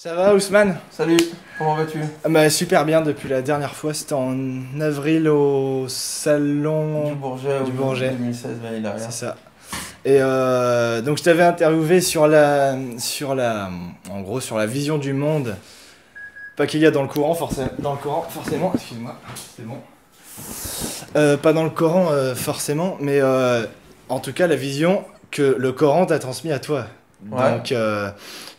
Ça va Ousmane? Salut, comment vas-tu? Super bien depuis la dernière fois, c'était en avril au Du salon Bourget du au Bourget, 2016 l'année c'est dernière. ça. Et donc je t'avais interviewé en gros sur la vision du monde, pas qu'il y a dans le Coran forcément, excuse-moi, c'est bon. Pas dans le Coran forcément, mais en tout cas la vision que le Coran t'a transmis à toi. Ouais, Donc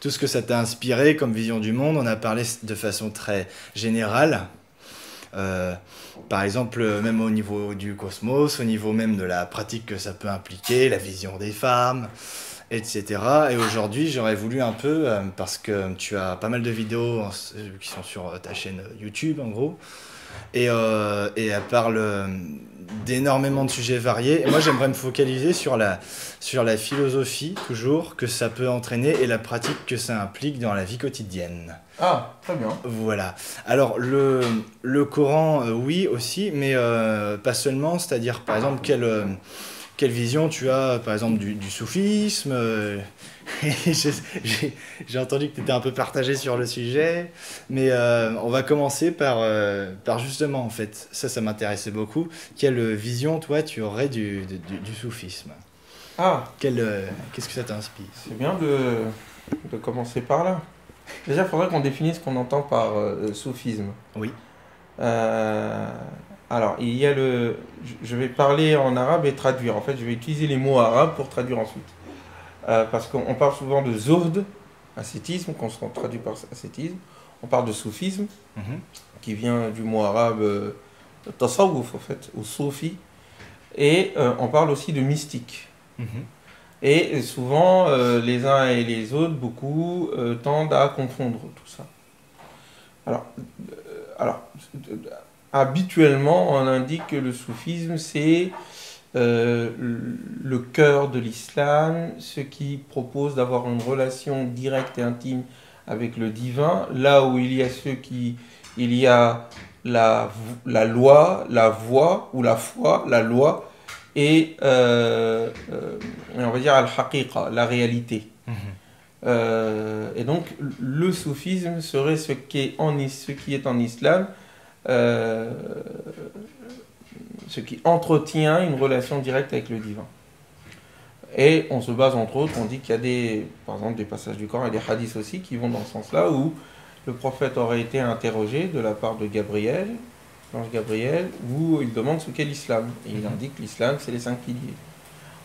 tout ce que ça t'a inspiré comme vision du monde, on a parlé de façon très générale. Euh, Par exemple, même au niveau du cosmos, au niveau même de la pratique que ça peut impliquer, la vision des femmes, etc. Et aujourd'hui, j'aurais voulu un peu, parce que tu as pas mal de vidéos qui sont sur ta chaîne YouTube en gros, et elle parle d'énormément de sujets variés. Et moi, j'aimerais me focaliser sur la philosophie, toujours, que ça peut entraîner et la pratique que ça implique dans la vie quotidienne. ah, très bien. Voilà. Alors, le Coran, oui, aussi, mais pas seulement. C'est-à-dire, par exemple, quelle vision tu as, par exemple, du soufisme J'ai entendu que tu étais un peu partagé sur le sujet, mais on va commencer par justement, en fait, ça m'intéressait beaucoup. Quelle vision, toi, tu aurais du soufisme? Ah, Qu'est-ce que ça t'inspire? c'est bien de commencer par là. Déjà, il faudrait qu'on définisse ce qu'on entend par soufisme. Oui. Euh, alors, il y a je vais parler en arabe et traduire. En fait, je vais utiliser les mots arabes pour traduire ensuite. Parce qu'on parle souvent de zuhd, ascétisme, qu'on se traduit par ascétisme. On parle de soufisme, Mhm. qui vient du mot arabe tasawwuf, en fait, ou soufi. Et on parle aussi de mystique. Mhm. Et souvent, les uns et les autres, beaucoup, tendent à confondre tout ça. Alors, alors, habituellement, on indique que le soufisme, c'est le cœur de l'islam, ce qui propose d'avoir une relation directe et intime avec le divin, là où il y a la loi, la voie, ou la foi, la loi, et on va dire al-haqiqa, la réalité. Mhm. Et donc le soufisme serait ce qui est en islam, euh, ce qui entretient une relation directe avec le divin. Et on se base entre autres, on dit qu'il y a par exemple des passages du Coran et des hadiths aussi qui vont dans ce sens-là, où le prophète aurait été interrogé de la part de Gabriel, l'ange Gabriel, où il demande ce qu'est l'islam. Et il indique que l'islam, c'est les 5 piliers.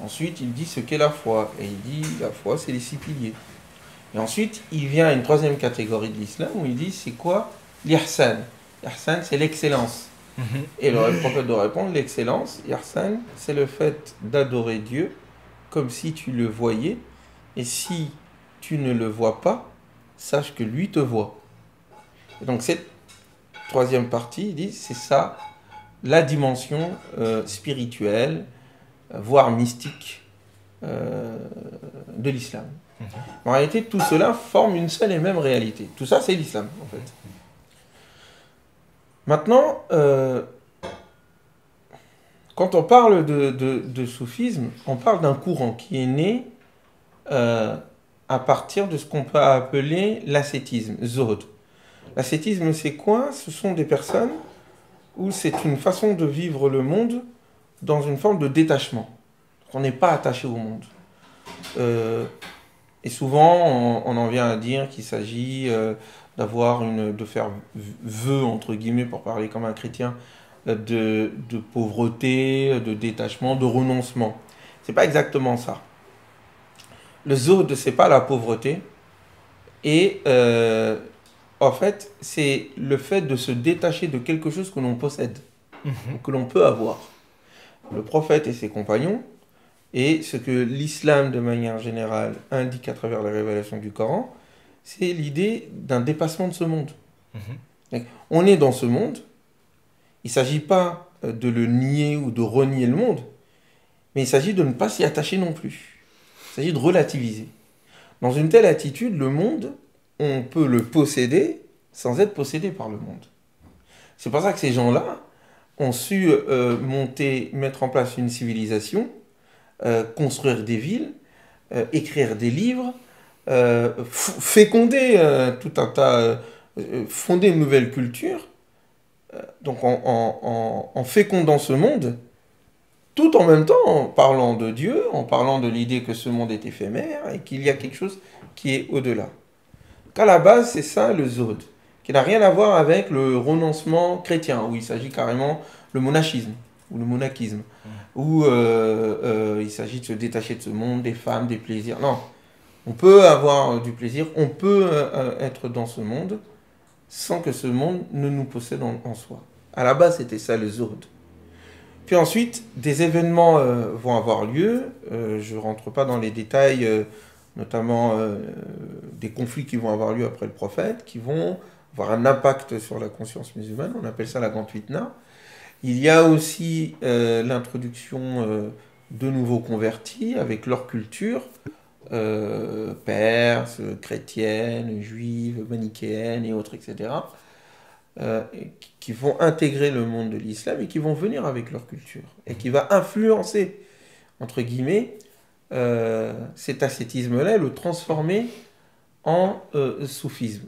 Ensuite, il dit ce qu'est la foi. Et il dit la foi, c'est les 6 piliers. Et ensuite, il vient à une troisième catégorie de l'islam où il dit c'est quoi l'ihsan. L'ihsan, c'est l'excellence. Mhm. Et le prophète doit répondre l'excellence, l'ihsan, c'est le fait d'adorer Dieu comme si tu le voyais. Et si tu ne le vois pas, sache que lui te voit. Et donc, cette troisième partie, il dit c'est ça la dimension spirituelle, voire mystique de l'islam. Mhm. En réalité, tout cela forme une seule et même réalité. Tout ça, c'est l'islam, en fait. Maintenant, quand on parle de soufisme, on parle d'un courant qui est né à partir de ce qu'on peut appeler l'ascétisme, zuhd. L'ascétisme, c'est quoi? Ce sont des personnes où c'est une façon de vivre le monde dans une forme de détachement. On n'est pas attaché au monde. Et souvent, on en vient à dire qu'il s'agit de faire vœu, entre guillemets, pour parler comme un chrétien, de pauvreté, de détachement, de renoncement. C'est pas exactement ça. Le zuhd, c'est pas la pauvreté. Et en fait, c'est le fait de se détacher de quelque chose que l'on possède, ou Mhm. que l'on peut avoir. Le prophète et ses compagnons, et ce que l'islam, de manière générale, indique à travers la révélation du Coran, c'est l'idée d'un dépassement de ce monde. Mhm. On est dans ce monde, il ne s'agit pas de le nier ou de renier le monde, mais il s'agit de ne pas s'y attacher non plus. Il s'agit de relativiser. Dans une telle attitude, le monde, on peut le posséder sans être possédé par le monde. C'est pour ça que ces gens-là ont su mettre en place une civilisation, construire des villes, écrire des livres, féconder tout un tas, fonder une nouvelle culture, donc en fécondant ce monde, tout en même temps en parlant de Dieu, en parlant de l'idée que ce monde est éphémère et qu'il y a quelque chose qui est au-delà. Qu'à la base, c'est ça le Zuhd, qui n'a rien à voir avec le renoncement chrétien, où il s'agit carrément le monachisme, ou le monachisme, où il s'agit de se détacher de ce monde, des femmes, des plaisirs. Non, on peut avoir du plaisir, on peut être dans ce monde, sans que ce monde ne nous possède en soi. À la base, c'était ça le Zuhd. Puis ensuite, des événements vont avoir lieu. Je ne rentre pas dans les détails, notamment des conflits qui vont avoir lieu après le prophète, qui vont avoir un impact sur la conscience musulmane. On appelle ça la grande fitna. Il y a aussi l'introduction de nouveaux convertis avec leur culture, perse, chrétienne, juive, manichéenne et autres, etc., qui vont intégrer le monde de l'islam et qui vont venir avec leur culture et qui va influencer, entre guillemets, cet ascétisme-là et le transformer en soufisme.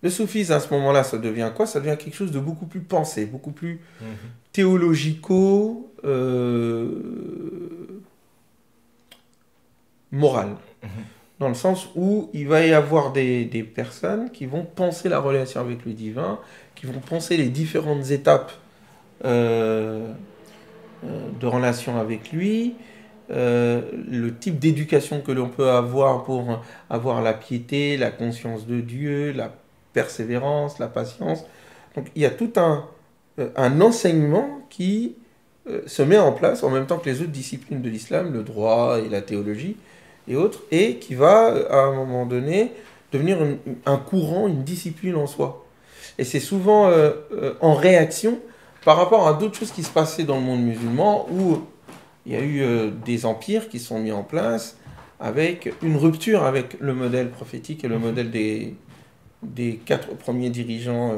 Le soufisme, à ce moment-là, ça devient quoi? Ça devient quelque chose de beaucoup plus pensé, beaucoup plus théologico, moral. Dans le sens où il va y avoir des personnes qui vont penser la relation avec le divin, qui vont penser les différentes étapes de relation avec lui, le type d'éducation que l'on peut avoir pour avoir la piété, la conscience de Dieu, la persévérance, la patience. Donc il y a tout un enseignement qui se met en place en même temps que les autres disciplines de l'islam, le droit et la théologie et autres, et qui va à un moment donné devenir un courant, une discipline en soi. Et c'est souvent en réaction par rapport à d'autres choses qui se passaient dans le monde musulman, où il y a eu des empires qui sont mis en place avec une rupture avec le modèle prophétique et le modèle des 4 premiers dirigeants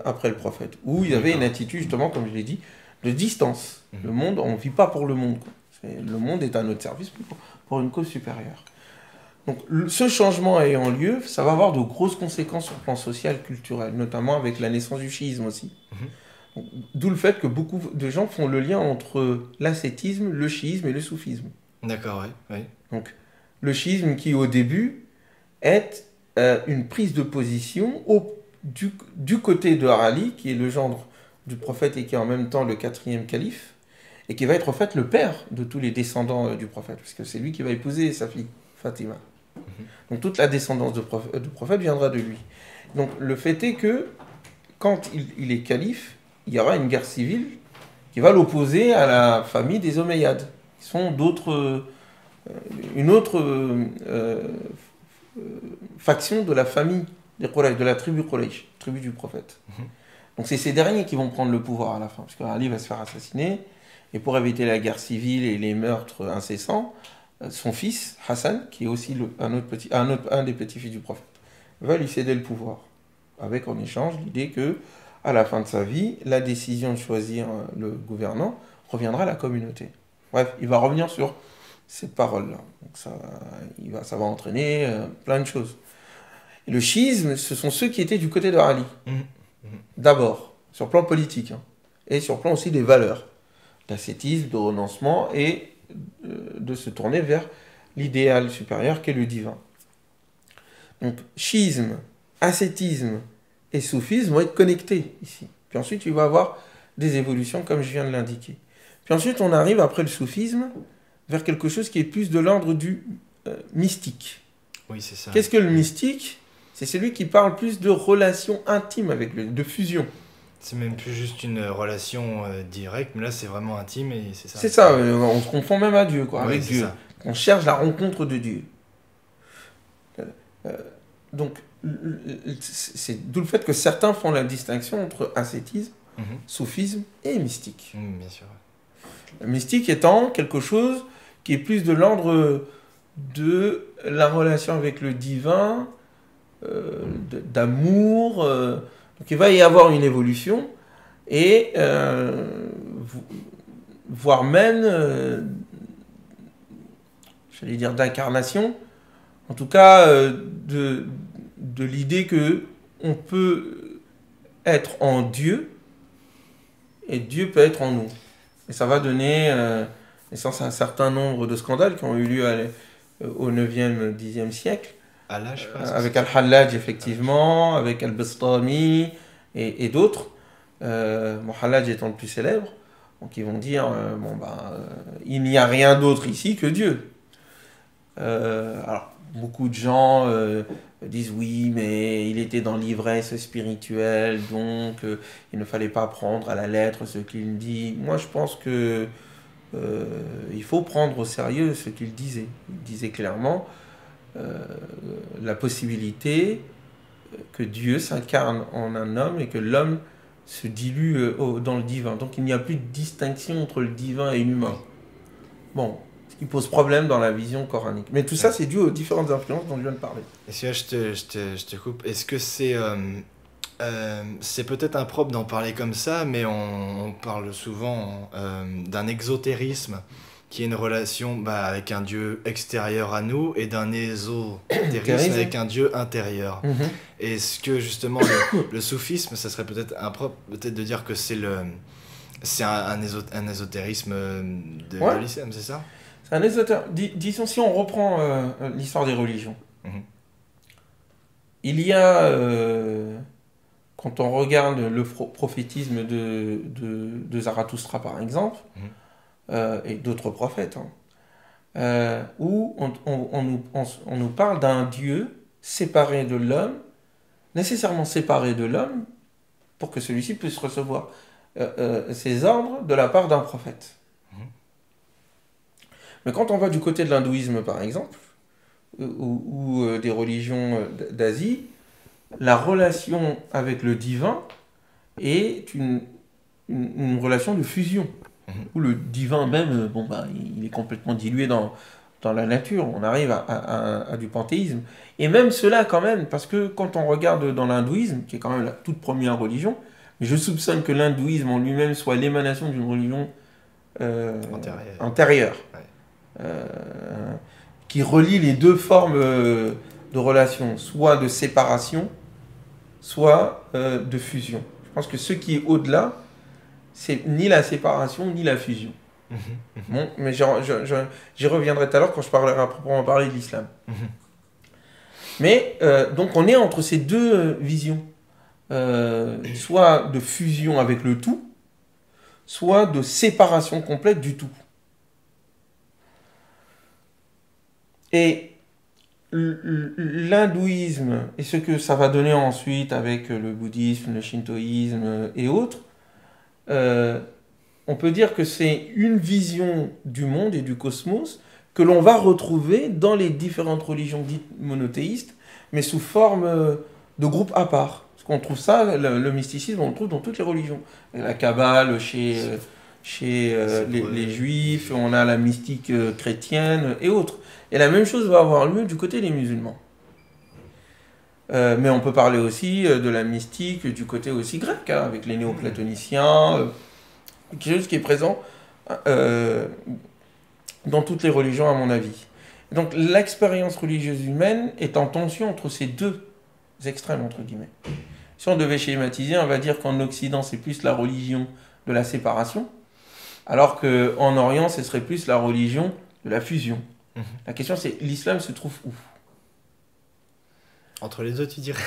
après le prophète, où il y avait une attitude, justement, comme je l'ai dit, de distance. Le monde, on ne vit pas pour le monde, quoi. Le monde est à notre service pour une cause supérieure. Donc ce changement ayant lieu, ça va avoir de grosses conséquences sur le plan social, culturel, notamment avec la naissance du chiisme aussi. D'où le fait que beaucoup de gens font le lien entre l'ascétisme, le chiisme et le soufisme. D'accord, oui. Donc le chiisme qui au début est une prise de position du côté de Ali, qui est le gendre du prophète et qui est en même temps le 4e calife, et qui va être en fait le père de tous les descendants du prophète, puisque c'est lui qui va épouser sa fille, Fatima. Donc toute la descendance du prophète viendra de lui. Donc le fait est que quand il est calife, il y aura une guerre civile qui va l'opposer à la famille des Omeyyades, qui sont une autre faction de la famille des Quraysh, de la tribu Quraysh, tribu du prophète. Donc c'est ces derniers qui vont prendre le pouvoir à la fin, parce qu'Ali va se faire assassiner, et pour éviter la guerre civile et les meurtres incessants, son fils, Hassan, qui est aussi un des petits-fils du prophète, va lui céder le pouvoir, avec en échange l'idée que, à la fin de sa vie, la décision de choisir le gouvernant reviendra à la communauté. Bref, il va revenir sur cette parole-là. Donc ça va entraîner plein de choses. Et le chiisme, ce sont ceux qui étaient du côté de Ali. D'abord, sur le plan politique, et sur le plan aussi des valeurs, d'ascétisme, de renoncement, et de se tourner vers l'idéal supérieur qu'est le divin. Donc, chiisme, ascétisme et soufisme vont être connectés ici. Puis ensuite, il va y avoir des évolutions, comme je viens de l'indiquer. Puis ensuite, on arrive, après le soufisme, vers quelque chose qui est plus de l'ordre du mystique. Oui, c'est ça. Qu'est-ce que le mystique? C'est celui qui parle plus de relations intimes avec lui, de fusion. C'est même plus juste une relation directe, mais là c'est vraiment intime et c'est ça. C'est ça, on se confond même à Dieu, quoi, avec Dieu. Ça. On cherche la rencontre de Dieu. Donc, c'est d'où le fait que certains font la distinction entre ascétisme, soufisme et mystique. Bien sûr. Le mystique étant quelque chose qui est plus de l'ordre de la relation avec le divin, d'amour. Donc il va y avoir une évolution et voire même, j'allais dire d'incarnation, En tout cas, de l'idée que on peut être en Dieu et Dieu peut être en nous. Et ça va donner naissance à un certain nombre de scandales qui ont eu lieu au 9e, 10e siècle. Avec Al-Hallaj, effectivement, avec Al-Bastami et d'autres. Al-Hallaj étant le plus célèbre. Donc ils vont dire, il n'y a rien d'autre ici que Dieu. Alors, beaucoup de gens disent oui, mais il était dans l'ivresse spirituelle, donc il ne fallait pas prendre à la lettre ce qu'il dit. Moi, je pense que il faut prendre au sérieux ce qu'il disait. Il disait clairement la possibilité que Dieu s'incarne en un homme et que l'homme se dilue dans le divin. Donc il n'y a plus de distinction entre le divin et l'humain. Bon, ce qui pose problème dans la vision coranique. Mais tout ça, c'est dû aux différentes influences dont je viens de parler. Et si là, je te coupe, est-ce que c'est peut-être impropre d'en parler comme ça, mais on parle souvent d'un exotérisme qui est une relation avec un Dieu extérieur à nous et d'un ésotérisme avec un Dieu intérieur. Est-ce que justement le soufisme, ça serait peut-être impropre peut-être de dire que c'est un ésotérisme de l'islam, c'est ça? C'est un ésotérisme. Disons, si on reprend l'histoire des religions, il y a, quand on regarde le prophétisme de Zarathustra par exemple, et d'autres prophètes, où on nous parle d'un Dieu séparé de l'homme, nécessairement séparé de l'homme, pour que celui-ci puisse recevoir ses ordres de la part d'un prophète. Mais quand on va du côté de l'hindouisme, par exemple, ou des religions d'Asie, la relation avec le divin est une relation de fusion. Où le divin même, il est complètement dilué dans la nature. On arrive à du panthéisme. Et même cela quand même, parce que quand on regarde dans l'hindouisme, qui est quand même la toute première religion, mais je soupçonne que l'hindouisme en lui-même soit l'émanation d'une religion antérieure. Qui relie les deux formes de relation, soit de séparation, soit de fusion. Je pense que ce qui est au-delà, c'est ni la séparation ni la fusion. Bon, mais j'y reviendrai tout à l'heure quand je parlerai à proprement parler de l'islam. Mais donc on est entre ces deux visions, soit de fusion avec le tout, soit de séparation complète du tout. Et l'hindouisme et ce que ça va donner ensuite avec le bouddhisme, le shintoïsme et autres, on peut dire que c'est une vision du monde et du cosmos que l'on va retrouver dans les différentes religions dites monothéistes, mais sous forme de groupes à part. Parce qu'on trouve ça, le mysticisme, on le trouve dans toutes les religions. La Kabbale chez les juifs, on a la mystique chrétienne et autres. Et la même chose va avoir lieu du côté des musulmans. Mais on peut parler aussi de la mystique du côté aussi grec, avec les néoplatoniciens, quelque chose qui est présent dans toutes les religions à mon avis. Donc l'expérience religieuse humaine est en tension entre ces deux extrêmes, entre guillemets. Si on devait schématiser, on va dire qu'en Occident, c'est plus la religion de la séparation, alors qu'en Orient, ce serait plus la religion de la fusion. La question, c'est l'islam se trouve où? Entre les deux, tu dirais?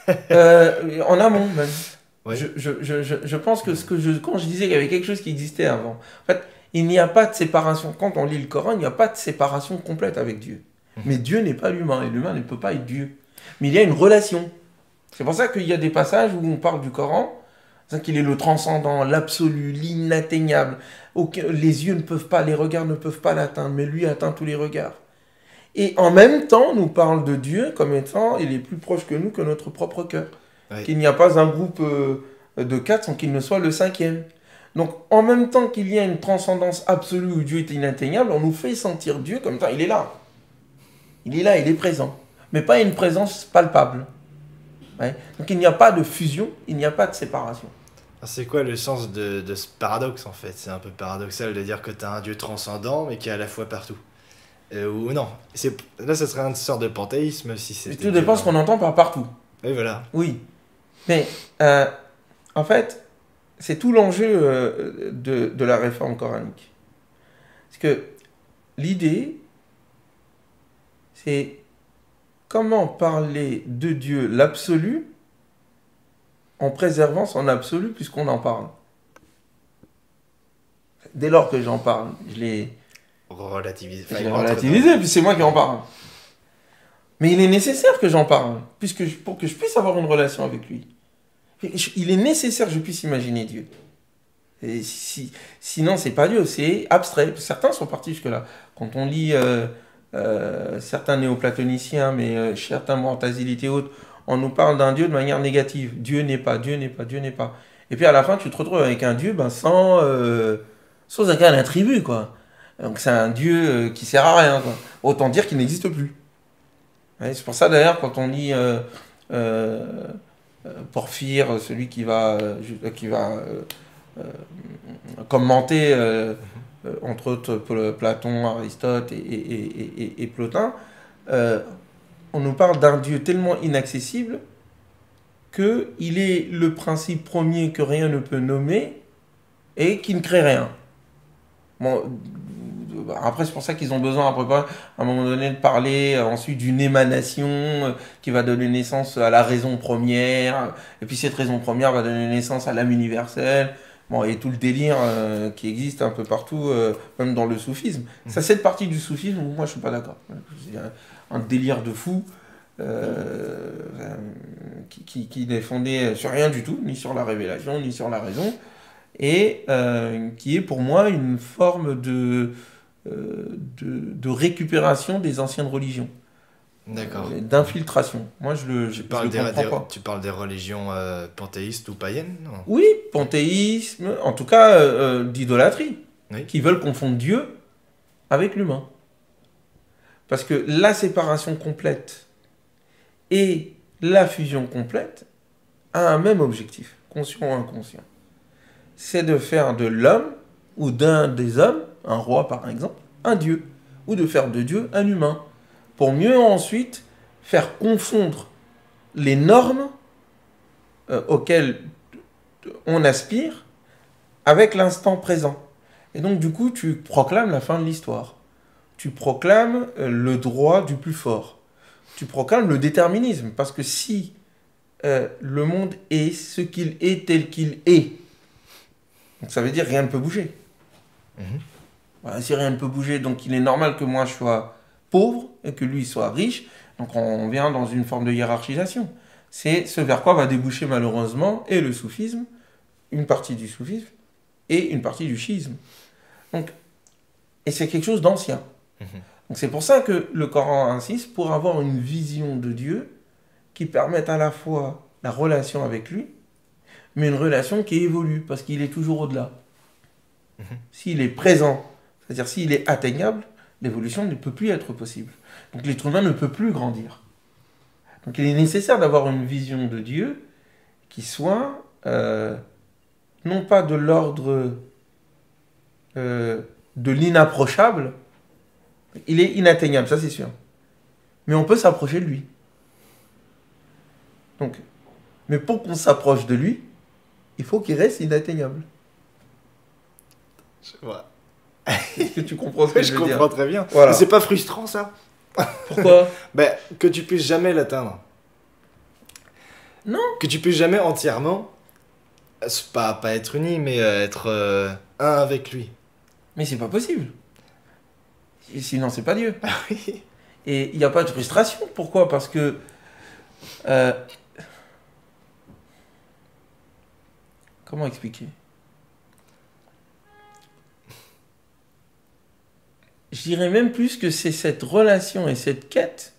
En amont, même. Ouais. Je pense que quand je disais qu'il y avait quelque chose qui existait avant, en fait, il n'y a pas de séparation. Quand on lit le Coran, il n'y a pas de séparation complète avec Dieu. Mais Dieu n'est pas l'humain, et l'humain ne peut pas être Dieu. Mais il y a une relation. C'est pour ça qu'il y a des passages où on parle du Coran, qu'il est le transcendant, l'absolu, l'inatteignable. Les yeux ne peuvent pas, les regards ne peuvent pas l'atteindre, mais lui atteint tous les regards. Et en même temps, on nous parle de Dieu comme étant, il est plus proche que nous que notre propre cœur. Oui. Qu'il n'y a pas un groupe de 4 sans qu'il ne soit le 5e. Donc, en même temps qu'il y a une transcendance absolue où Dieu est inatteignable, on nous fait sentir Dieu comme ça, il est là. Il est là, il est présent. Mais pas une présence palpable. Ouais. Donc, il n'y a pas de fusion, il n'y a pas de séparation. C'est quoi le sens de ce paradoxe en fait? C'est un peu paradoxal de dire que tu as un Dieu transcendant mais qui est à la fois partout. Ou non. Là, ça serait une sorte de panthéisme si Et c'était. tout dépend de ce qu'on entend par partout. Et voilà. Oui. Mais, en fait, c'est tout l'enjeu de la réforme coranique. Parce que l'idée, c'est comment parler de Dieu, l'absolu, en préservant son absolu puisqu'on en parle. Dès lors que j'en parle, je l'ai Relativisé. relativisé, puis c'est moi qui en parle. Mais il est nécessaire que j'en parle, pour que je puisse avoir une relation avec lui. Il est nécessaire que je puisse imaginer Dieu. Et sinon, c'est pas Dieu, c'est abstrait. Certains sont partis jusque-là. Quand on lit certains néoplatoniciens, mais certains mortazilites et autres, on nous parle d'un Dieu de manière négative. Dieu n'est pas, Dieu n'est pas, Dieu n'est pas. Et puis à la fin, tu te retrouves avec un Dieu sans aucun attribut, quoi. Donc c'est un Dieu qui sert à rien, quoi. Autant dire qu'il n'existe plus. Ouais, c'est pour ça d'ailleurs, quand on lit Porphyre, celui qui va commenter, entre autres, Platon, Aristote et Plotin, on nous parle d'un Dieu tellement inaccessible qu'il est le principe premier que rien ne peut nommer et qui ne crée rien. Bon, après, c'est pour ça qu'ils ont besoin, à un moment donné, de parler ensuite d'une émanation qui va donner naissance à la raison première, et puis cette raison première va donner naissance à l'âme universelle. Bon, et tout le délire qui existe un peu partout, même dans le soufisme. Ça, cette partie du soufisme où moi, je suis pas d'accord. C'est un délire de fou qui n'est fondé sur rien du tout, ni sur la révélation, ni sur la raison, et qui est pour moi une forme de récupération des anciennes religions. D'accord. D'infiltration. Moi, je le comprends pas. Tu parles des religions panthéistes ou païennes, non? Oui, panthéisme, en tout cas d'idolâtrie, Oui. qui veulent confondre Dieu avec l'humain. Parce que la séparation complète et la fusion complète a un même objectif, conscient ou inconscient. C'est de faire de l'homme, ou d'un des hommes, un roi par exemple, un dieu, ou de faire de Dieu un humain, pour mieux ensuite faire confondre les normes auxquelles on aspire avec l'instant présent. Et donc du coup, tu proclames la fin de l'histoire. Tu proclames le droit du plus fort. Tu proclames le déterminisme. Parce que si le monde est ce qu'il est tel qu'il est, donc ça veut dire rien ne peut bouger. Voilà, si rien ne peut bouger, donc il est normal que moi je sois pauvre et que lui soit riche. Donc on vient dans une forme de hiérarchisation. C'est ce vers quoi va déboucher malheureusement et le soufisme, une partie du soufisme et une partie du schisme. Donc, et c'est quelque chose d'ancien. Donc c'est pour ça que le Coran insiste pour avoir une vision de Dieu qui permette à la fois la relation avec lui, mais une relation qui évolue parce qu'il est toujours au-delà. S'il est présent, c'est-à-dire s'il est atteignable, l'évolution ne peut plus être possible. Donc l'être humain ne peut plus grandir. Donc il est nécessaire d'avoir une vision de Dieu qui soit non pas de l'ordre de l'inapprochable, il est inatteignable, ça c'est sûr. Mais on peut s'approcher de lui. Donc, mais pour qu'on s'approche de lui, il faut qu'il reste inatteignable. Je vois. Est-ce que tu comprends ce que je veux dire? Je comprends très bien. Voilà. Mais c'est pas frustrant, ça? Pourquoi? Ben, que tu puisses jamais l'atteindre. Non. Que tu puisses jamais entièrement, pas être uni, mais être un avec lui. Mais c'est pas possible. Et sinon, c'est pas Dieu. Ah oui. Et il n'y a pas de frustration. Pourquoi? Parce que comment expliquer? Je dirais même plus que c'est cette relation et cette quête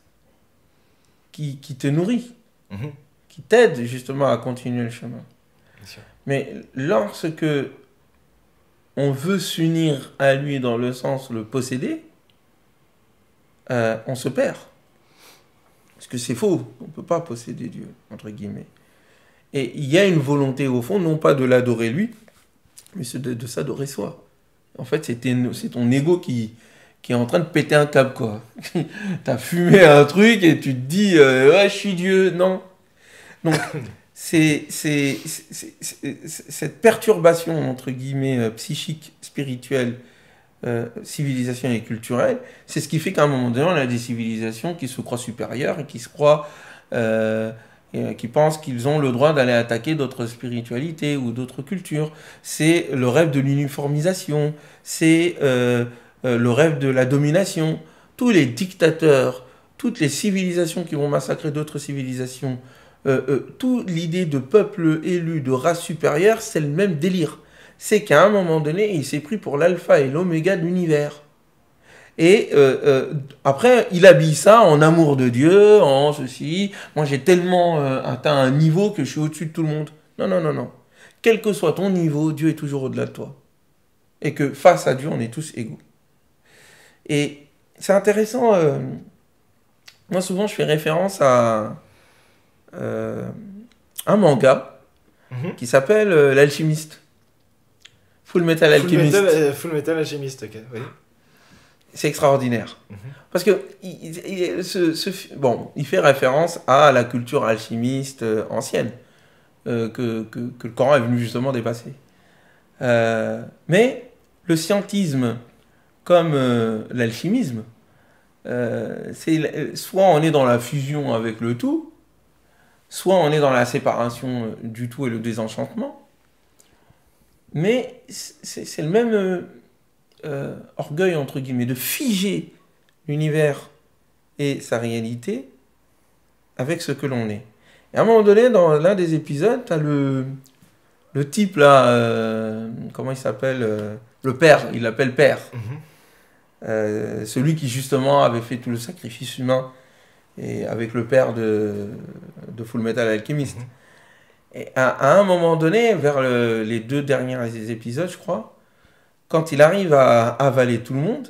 qui te nourrit, qui t'aide justement à continuer le chemin. Bien sûr. Mais lorsque on veut s'unir à lui dans le sens le posséder, on se perd. Parce que c'est faux, on ne peut pas posséder Dieu, entre guillemets. Et il y a une volonté au fond, non pas de l'adorer lui, mais c'est de s'adorer soi. En fait, c'est ton ego qui qui est en train de péter un câble, quoi. T'as fumé un truc et tu te dis, ouais, je suis Dieu. Non. Donc, cette perturbation, entre guillemets, psychique, spirituelle, civilisation et culturelle, c'est ce qui fait qu'à un moment donné, on a des civilisations qui se croient supérieures et qui se croient, qui pensent qu'ils ont le droit d'aller attaquer d'autres spiritualités ou d'autres cultures. C'est le rêve de l'uniformisation, c'est le rêve de la domination. Tous les dictateurs, toutes les civilisations qui vont massacrer d'autres civilisations, toute l'idée de peuple élu, de race supérieure, c'est le même délire. C'est qu'à un moment donné, il s'est pris pour l'alpha et l'oméga de l'univers. Et après, il habille ça en amour de Dieu, en ceci. Moi, j'ai tellement atteint un niveau que je suis au-dessus de tout le monde. Non, non, non, non. Quel que soit ton niveau, Dieu est toujours au-delà de toi. Et que face à Dieu, on est tous égaux. Et c'est intéressant. Moi, souvent, je fais référence à un manga qui s'appelle L'Alchimiste. Full Metal Alchemist. Full Metal Alchemist, ok, oui. C'est extraordinaire. Parce que il fait référence à la culture alchimiste ancienne que le Coran est venu justement dépasser. Mais le scientisme, comme l'alchimisme, soit on est dans la fusion avec le tout, soit on est dans la séparation du tout et le désenchantement. Mais c'est le même orgueil, entre guillemets, de figer l'univers et sa réalité avec ce que l'on est. Et à un moment donné, dans l'un des épisodes, tu as le type là, comment il s'appelle, le père, il l'appelle père. Celui qui justement avait fait tout le sacrifice humain et avec le père de Full Metal Alchemist. Et à un moment donné, vers les 2 derniers épisodes, je crois, quand il arrive à avaler tout le monde,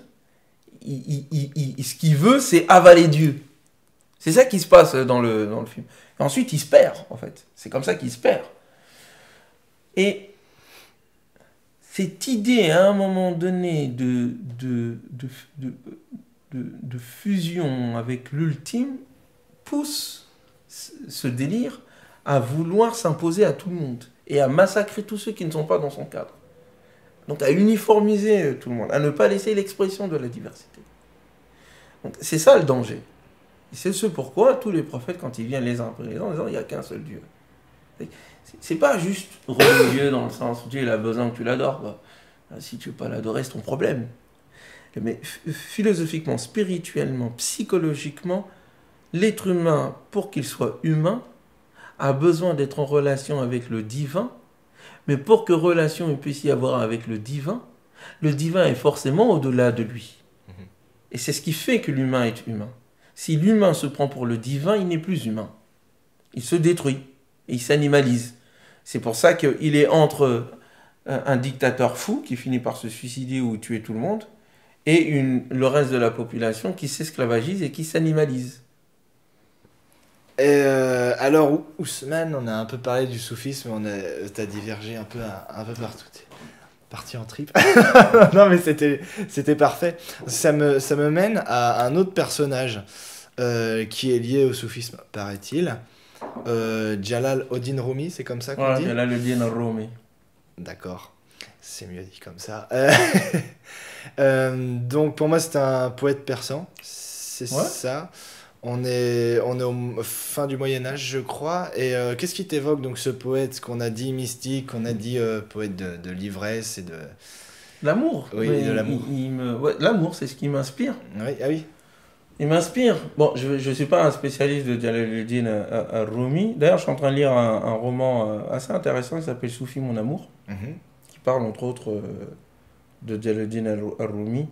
ce qu'il veut, c'est avaler Dieu. C'est ça qui se passe dans le film. Et ensuite, il se perd, en fait. C'est comme ça qu'il se perd. Et cette idée, à un moment donné, de fusion avec l'ultime, pousse ce délire à vouloir s'imposer à tout le monde et à massacrer tous ceux qui ne sont pas dans son cadre. Donc à uniformiser tout le monde, à ne pas laisser l'expression de la diversité. Donc c'est ça le danger. Et c'est ce pourquoi tous les prophètes, quand ils viennent les uns après les autres, disent il n'y a qu'un seul Dieu. C'est pas juste religieux dans le sens où Dieu il a besoin que tu l'adores. Bah, si tu ne veux pas l'adorer, c'est ton problème. Mais philosophiquement, spirituellement, psychologiquement, l'être humain, pour qu'il soit humain, a besoin d'être en relation avec le divin. Mais pour que relation il puisse y avoir avec le divin est forcément au-delà de lui. Et c'est ce qui fait que l'humain est humain. Si l'humain se prend pour le divin, il n'est plus humain. Il se détruit et il s'animalise. C'est pour ça qu'il est entre un dictateur fou qui finit par se suicider ou tuer tout le monde et le reste de la population qui s'esclavagise et qui s'animalise. Alors, Ousmane, on a un peu parlé du soufisme, t'as divergé un peu partout. T'es parti en trip. Non, mais c'était parfait. Ça me mène à un autre personnage qui est lié au soufisme, paraît-il. Jalal ad-Din Rumi, c'est comme ça qu'on dit ? Jalal ad-Din Rumi. D'accord, c'est mieux dit comme ça. Donc, pour moi, c'est un poète persan, c'est ça. On est au fin du Moyen-Âge, je crois. Et qu'est-ce qui t'évoque, donc, ce poète, qu'on a dit mystique, qu'on a dit poète de l'ivresse et de... L'amour. Oui, de l'amour. L'amour, c'est ce qui m'inspire. Oui, ah oui. Il m'inspire. Bon, je ne suis pas un spécialiste de Jalaluddin Rumi. D'ailleurs, je suis en train de lire un roman assez intéressant qui s'appelle Soufi, mon amour, qui parle, entre autres, de Jalaluddin Rumi.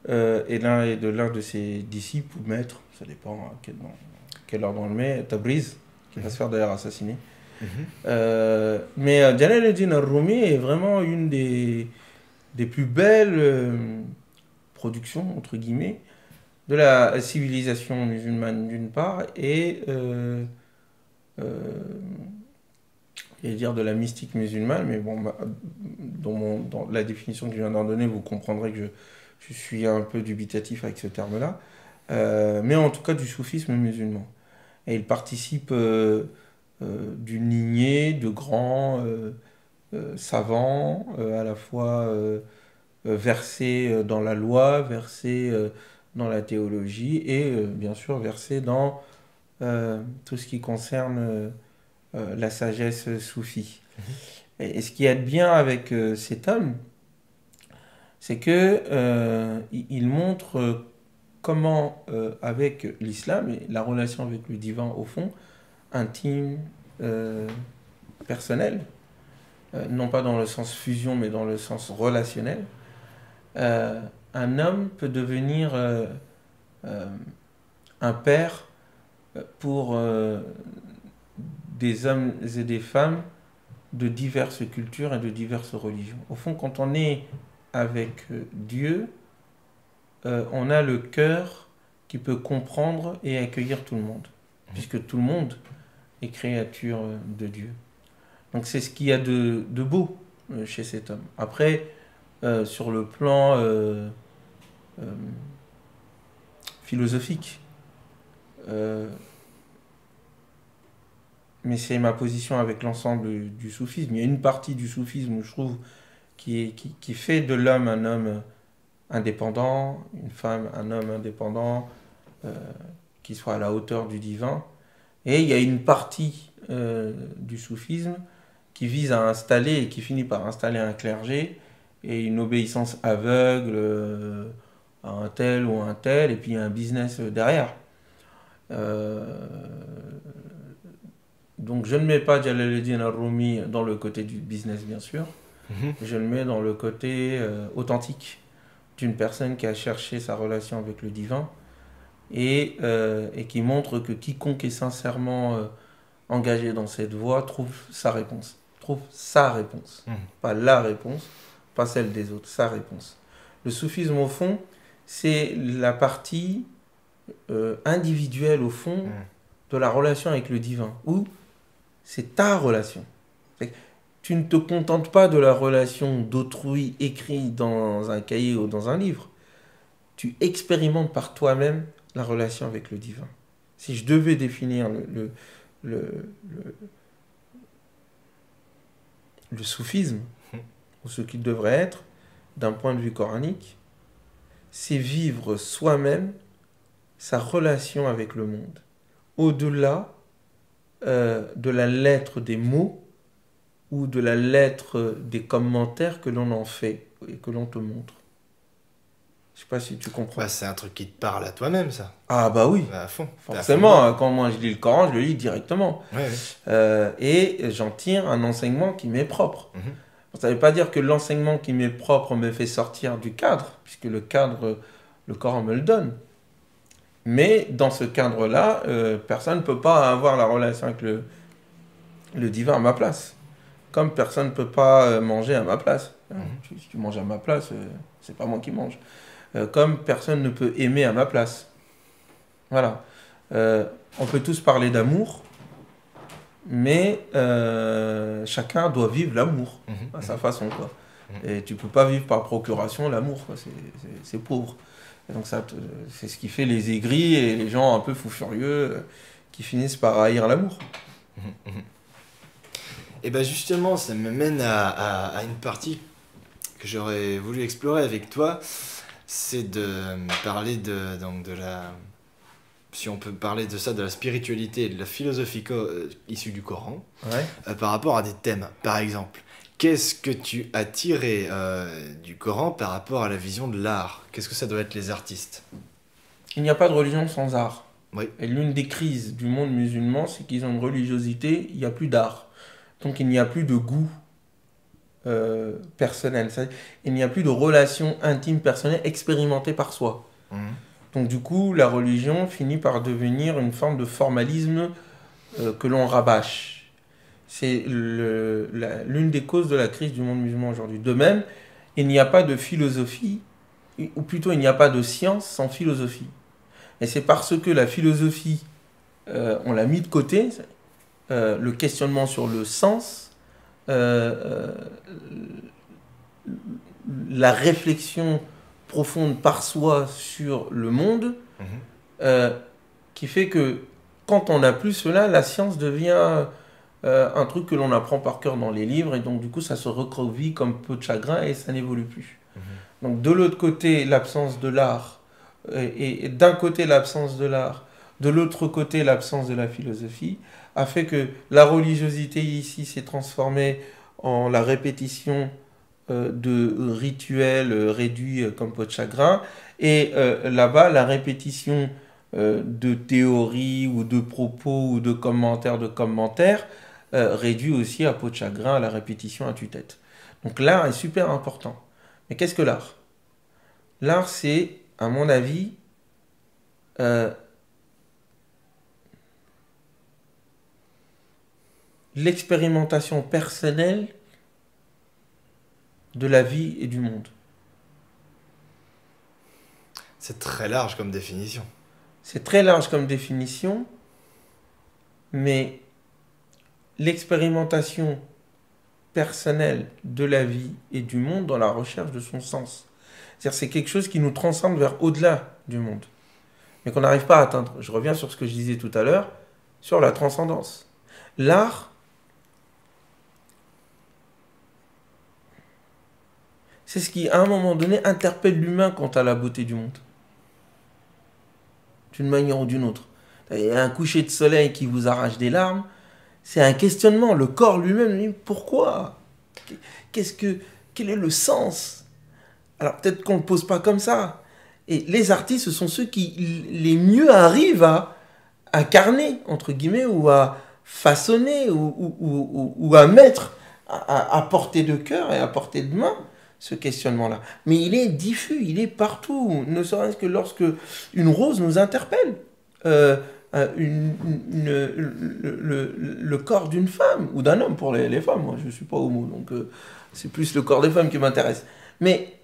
Et l'un de ses disciples ou maîtres, ça dépend à quel ordre on le met, Tabriz, qui va se faire d'ailleurs assassiner. Mais Jalaluddin Rumi est vraiment une des plus belles productions, entre guillemets, de la civilisation musulmane d'une part et dire de la mystique musulmane, mais bon, dans la définition que je viens d'en donner, vous comprendrez que Je suis un peu dubitatif avec ce terme-là. Mais en tout cas du soufisme musulman. Et il participe d'une lignée de grands savants, à la fois versés dans la loi, versés dans la théologie et bien sûr versés dans tout ce qui concerne la sagesse soufie. Et ce qui est bien avec cet homme, c'est que il montre comment, avec l'islam et la relation avec le divin au fond, intime, personnelle, non pas dans le sens fusion, mais dans le sens relationnel, un homme peut devenir un père pour des hommes et des femmes de diverses cultures et de diverses religions. Au fond, quand on est avec Dieu, on a le cœur qui peut comprendre et accueillir tout le monde, puisque tout le monde est créature de Dieu. Donc c'est ce qu'il y a de beau chez cet homme. Après, sur le plan philosophique, mais c'est ma position avec l'ensemble du soufisme. Il y a une partie du soufisme où je trouve qui fait de l'homme un homme indépendant, une femme un homme indépendant, qui soit à la hauteur du divin. Et il y a une partie du soufisme qui vise à installer et qui finit par installer un clergé et une obéissance aveugle à un tel ou un tel, et puis un business derrière. Donc je ne mets pas Jalaluddin al-Rumi dans le côté du business, bien sûr. Je le mets dans le côté authentique d'une personne qui a cherché sa relation avec le divin et qui montre que quiconque est sincèrement engagé dans cette voie trouve sa réponse. Pas la réponse, pas celle des autres, sa réponse. Le soufisme, au fond, c'est la partie individuelle, au fond, de la relation avec le divin, où c'est ta relation. Tu ne te contentes pas de la relation d'autrui écrite dans un cahier ou dans un livre. Tu expérimentes par toi-même la relation avec le divin. Si je devais définir le soufisme, ou ce qu'il devrait être, d'un point de vue coranique, c'est vivre soi-même sa relation avec le monde, au-delà de la lettre des mots ou de la lettre des commentaires que l'on en fait et que l'on te montre. Je sais pas si tu comprends. Bah, c'est un truc qui te parle à toi-même, ça. Ah bah oui, Bah, à fond. forcément, quand moi je lis le Coran, je le lis directement. Ouais, ouais. Et j'en tire un enseignement qui m'est propre. Ça ne veut pas dire que l'enseignement qui m'est propre me fait sortir du cadre, puisque le cadre, le Coran me le donne. Mais dans ce cadre-là, personne ne peut pas avoir la relation avec le divin à ma place. Comme personne ne peut pas manger à ma place. Si tu manges à ma place, c'est pas moi qui mange. Comme personne ne peut aimer à ma place. Voilà. On peut tous parler d'amour, mais chacun doit vivre l'amour à sa façon, quoi. Et tu peux pas vivre par procuration l'amour, quoi. C'est pauvre. Et donc ça, c'est ce qui fait les aigris et les gens un peu fous furieux qui finissent par haïr l'amour. Et bien justement, ça me mène à une partie que j'aurais voulu explorer avec toi, c'est de parler donc de la... Si on peut parler de ça, de la spiritualité et de la philosophie issue du Coran, par rapport à des thèmes. Par exemple, qu'est-ce que tu as tiré du Coran par rapport à la vision de l'art? Qu'est-ce que ça doit être les artistes? Il n'y a pas de religion sans art. Oui. Et l'une des crises du monde musulman, c'est qu'ils ont une religiosité, il n'y a plus d'art. Donc il n'y a plus de goût personnel. Il n'y a plus de relation intime personnelle expérimentée par soi. Donc du coup, la religion finit par devenir une forme de formalisme que l'on rabâche. C'est l'une des causes de la crise du monde musulman aujourd'hui. De même, il n'y a pas de philosophie, ou plutôt il n'y a pas de science sans philosophie. Et c'est parce que la philosophie, on l'a mis de côté, le questionnement sur le sens, la réflexion profonde par soi sur le monde, Mhm. qui fait que quand on n'a plus cela, la science devient un truc que l'on apprend par cœur dans les livres, et donc du coup ça se recroqueville comme peau de chagrin et ça n'évolue plus. Mhm. Donc de l'autre côté, l'absence de l'art, et d'un côté l'absence de l'art, de l'autre côté l'absence de la philosophie, a fait que la religiosité ici s'est transformée en la répétition de rituels réduits comme peau de chagrin, et là-bas la répétition de théories ou de propos ou de commentaires réduit aussi à peau de chagrin, à la répétition à tue-tête. Donc l'art est super important. Mais qu'est-ce que l'art? L'art, c'est, à mon avis, l'expérimentation personnelle de la vie et du monde. C'est très large comme définition. C'est très large comme définition, mais l'expérimentation personnelle de la vie et du monde dans la recherche de son sens. C'est-à-dire c'est quelque chose qui nous transcende vers au-delà du monde, mais qu'on n'arrive pas à atteindre. Je reviens sur ce que je disais tout à l'heure, sur la transcendance. L'art, c'est ce qui, à un moment donné, interpelle l'humain quant à la beauté du monde. D'une manière ou d'une autre. Il y a un coucher de soleil qui vous arrache des larmes, c'est un questionnement. Le corps lui-même, pourquoi? Quel est le sens? Alors peut-être qu'on ne le pose pas comme ça. Et les artistes, ce sont ceux qui les mieux arrivent à incarner, entre guillemets, ou à façonner, ou à mettre à portée de cœur et à portée de main ce questionnement-là. Mais il est diffus, il est partout, ne serait-ce que lorsque une rose nous interpelle. Le corps d'une femme, ou d'un homme pour les femmes, moi je ne suis pas homo, donc c'est plus le corps des femmes qui m'intéresse. Mais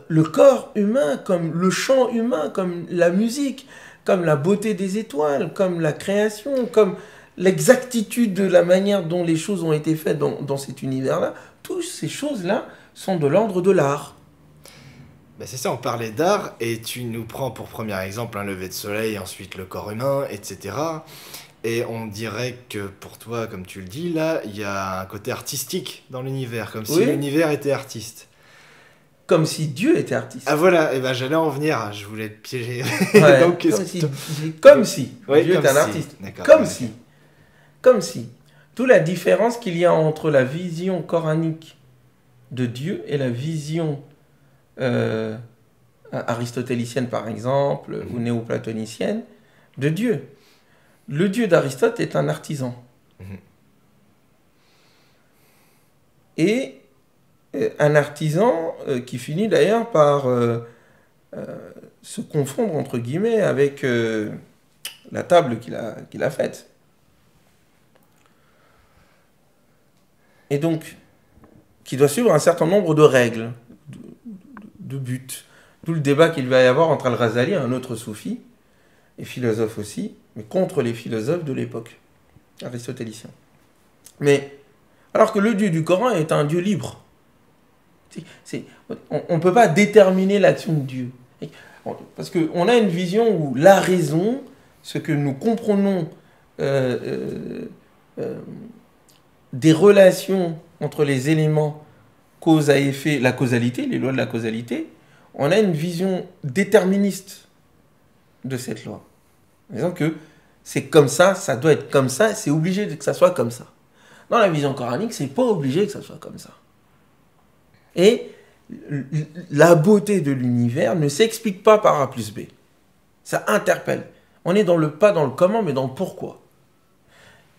le corps humain, comme le chant humain, comme la musique, comme la beauté des étoiles, comme la création, comme l'exactitude de la manière dont les choses ont été faites dans cet univers-là, toutes ces choses-là sont de l'ordre de l'art. Ben c'est ça, on parlait d'art et tu nous prends pour premier exemple un lever de soleil, ensuite le corps humain, etc. Et on dirait que pour toi, comme tu le dis, là, il y a un côté artistique dans l'univers, comme si Oui. l'univers était artiste. Comme si Dieu était artiste. Ah voilà, et ben j'allais en venir, je voulais te piéger. Ouais, Donc, comme si Oui, Dieu comme est un si. artiste. D'accord. Comme si. D'où la différence qu'il y a entre la vision coranique de Dieu et la vision aristotélicienne, par exemple, ou néoplatonicienne de Dieu. Le Dieu d'Aristote est un artisan. Mhm. Et un artisan qui finit d'ailleurs par se confondre, entre guillemets, avec la table qu'il a faite. Et donc, qui doit suivre un certain nombre de règles, de buts. D'où le débat qu'il va y avoir entre Al-Ghazali, un autre soufi, et philosophe aussi, mais contre les philosophes de l'époque, aristotélicien. Mais, alors que le Dieu du Coran est un Dieu libre. On ne peut pas déterminer l'action de Dieu. Parce qu'on a une vision où la raison, ce que nous comprenons des relations entre les éléments cause à effet, la causalité, les lois de la causalité, on a une vision déterministe de cette loi. En disant que c'est comme ça doit être comme ça, c'est obligé que ça soit comme ça. Dans la vision coranique, c'est pas obligé que ça soit comme ça. Et la beauté de l'univers ne s'explique pas par A plus B. Ça interpelle. On est pas dans le comment, mais dans le pourquoi.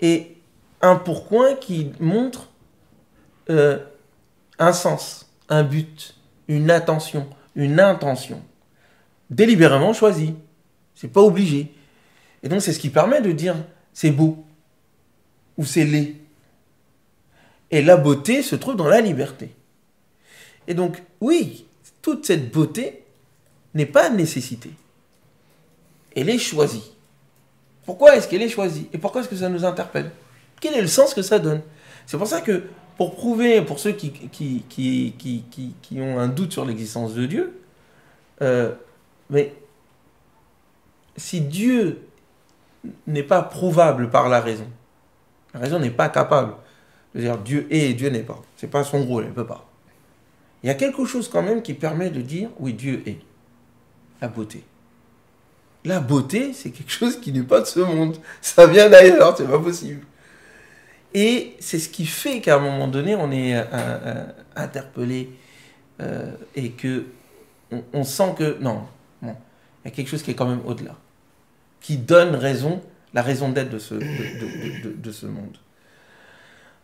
Et un pourquoi qui montre un sens, un but, une attention, une intention, délibérément choisie. C'est pas obligé. Et donc c'est ce qui permet de dire c'est beau ou c'est laid. Et la beauté se trouve dans la liberté. Et donc oui, toute cette beauté n'est pas nécessité. Elle est choisie. Pourquoi est-ce qu'elle est choisie? Et pourquoi est-ce que ça nous interpelle? Quel est le sens que ça donne? C'est pour ça que pour prouver, pour ceux qui ont un doute sur l'existence de Dieu, mais si Dieu n'est pas prouvable par la raison n'est pas capable de dire Dieu est et Dieu n'est pas. C'est pas son rôle, elle ne peut pas. Il y a quelque chose quand même qui permet de dire oui, Dieu est. La beauté. La beauté, c'est quelque chose qui n'est pas de ce monde. Ça vient d'ailleurs, c'est pas possible. Et c'est ce qui fait qu'à un moment donné, on est interpellé et que on sent que non, il y a quelque chose qui est quand même au-delà, qui donne la raison d'être de ce monde.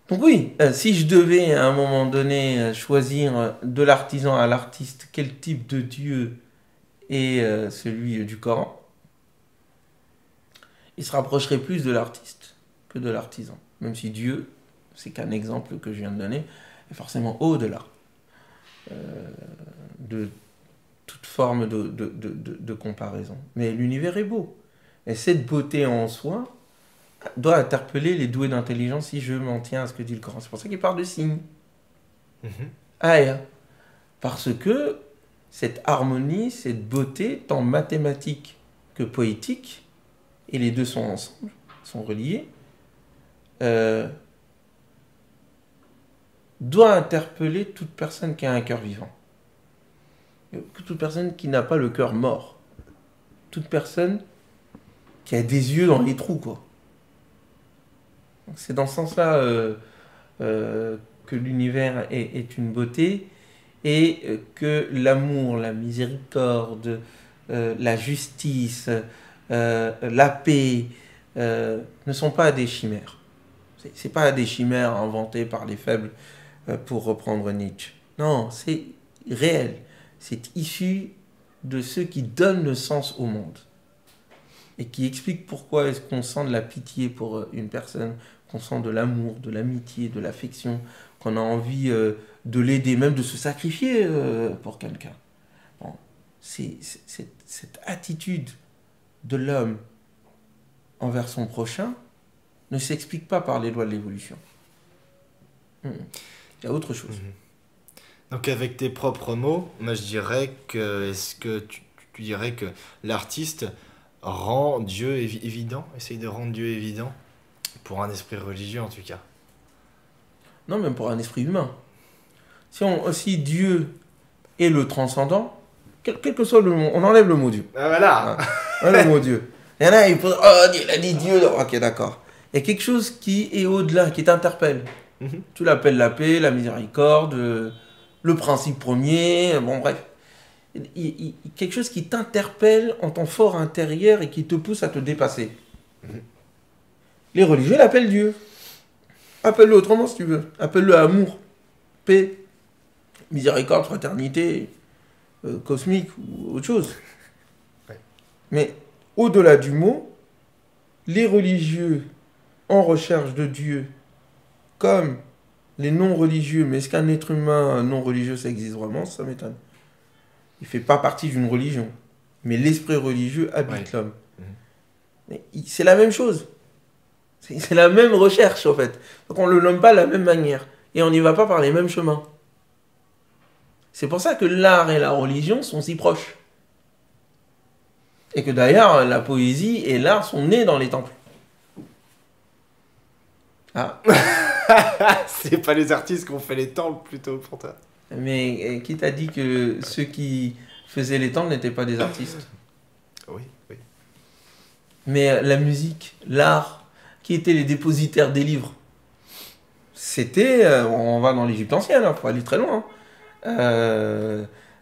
Donc oui, si je devais à un moment donné choisir de l'artisan à l'artiste, quel type de Dieu est celui du Coran, il se rapprocherait plus de l'artiste que de l'artisan. Même si Dieu, c'est qu'un exemple que je viens de donner, est forcément au-delà de toute forme de comparaison. Mais l'univers est beau. Et cette beauté en soi doit interpeller les doués d'intelligence si je m'en tiens à ce que dit le Coran. C'est pour ça qu'il parle de signes. Aya. Parce que cette harmonie, cette beauté, tant mathématique que poétique, et les deux sont ensemble, sont reliés, doit interpeller toute personne qui a un cœur vivant. Toute personne qui n'a pas le cœur mort. Toute personne qui a des yeux dans les trous, quoi. C'est dans ce sens-là que l'univers est une beauté et que l'amour, la miséricorde, la justice, la paix ne sont pas des chimères. C'est pas des chimères inventées par les faibles pour reprendre Nietzsche. Non, c'est réel. C'est issu de ceux qui donnent le sens au monde et qui expliquent pourquoi est-ce qu'on sent de la pitié pour une personne, qu'on sent de l'amour, de l'amitié, de l'affection, qu'on a envie de l'aider, même de se sacrifier pour quelqu'un. Bon, c'est cette attitude de l'homme envers son prochain ne s'explique pas par les lois de l'évolution. Il y a autre chose. Donc avec tes propres mots, moi je dirais que, est-ce que tu dirais que l'artiste rend Dieu évident, essaye de rendre Dieu évident, pour un esprit religieux en tout cas? Non, même pour un esprit humain. Si Dieu est le transcendant, quel que soit le mot, on enlève le mot Dieu. Ah voilà. Le mot Dieu. Il y en a, il faut... Oh, il a dit Dieu. Ok, d'accord. Il y a quelque chose qui est au-delà, qui t'interpelle. Tu l'appelles la paix, la miséricorde, le principe premier, bon bref. Quelque chose qui t'interpelle en ton fort intérieur et qui te pousse à te dépasser. Les religieux l'appellent Dieu. Appelle-le autrement si tu veux. Appelle-le amour, paix, miséricorde, fraternité, cosmique ou autre chose. Ouais. Mais au-delà du mot, les religieux en recherche de Dieu, comme les non-religieux, mais est-ce qu'un être humain non-religieux, ça existe vraiment? Ça m'étonne. Il ne fait pas partie d'une religion. Mais l'esprit religieux habite l'homme. Mais c'est la même chose. C'est la même recherche, en fait. Donc on ne le nomme pas de la même manière. Et on n'y va pas par les mêmes chemins. C'est pour ça que l'art et la religion sont si proches. Et que d'ailleurs, la poésie et l'art sont nés dans les temples. Ah. C'est pas les artistes qui ont fait les temples plutôt pour toi. Mais qui t'a dit que ceux qui faisaient les temples n'étaient pas des artistes? Oui. Mais la musique, l'art, qui étaient les dépositaires des livres? C'était, on va dans l'Égypte ancienne, faut aller très loin.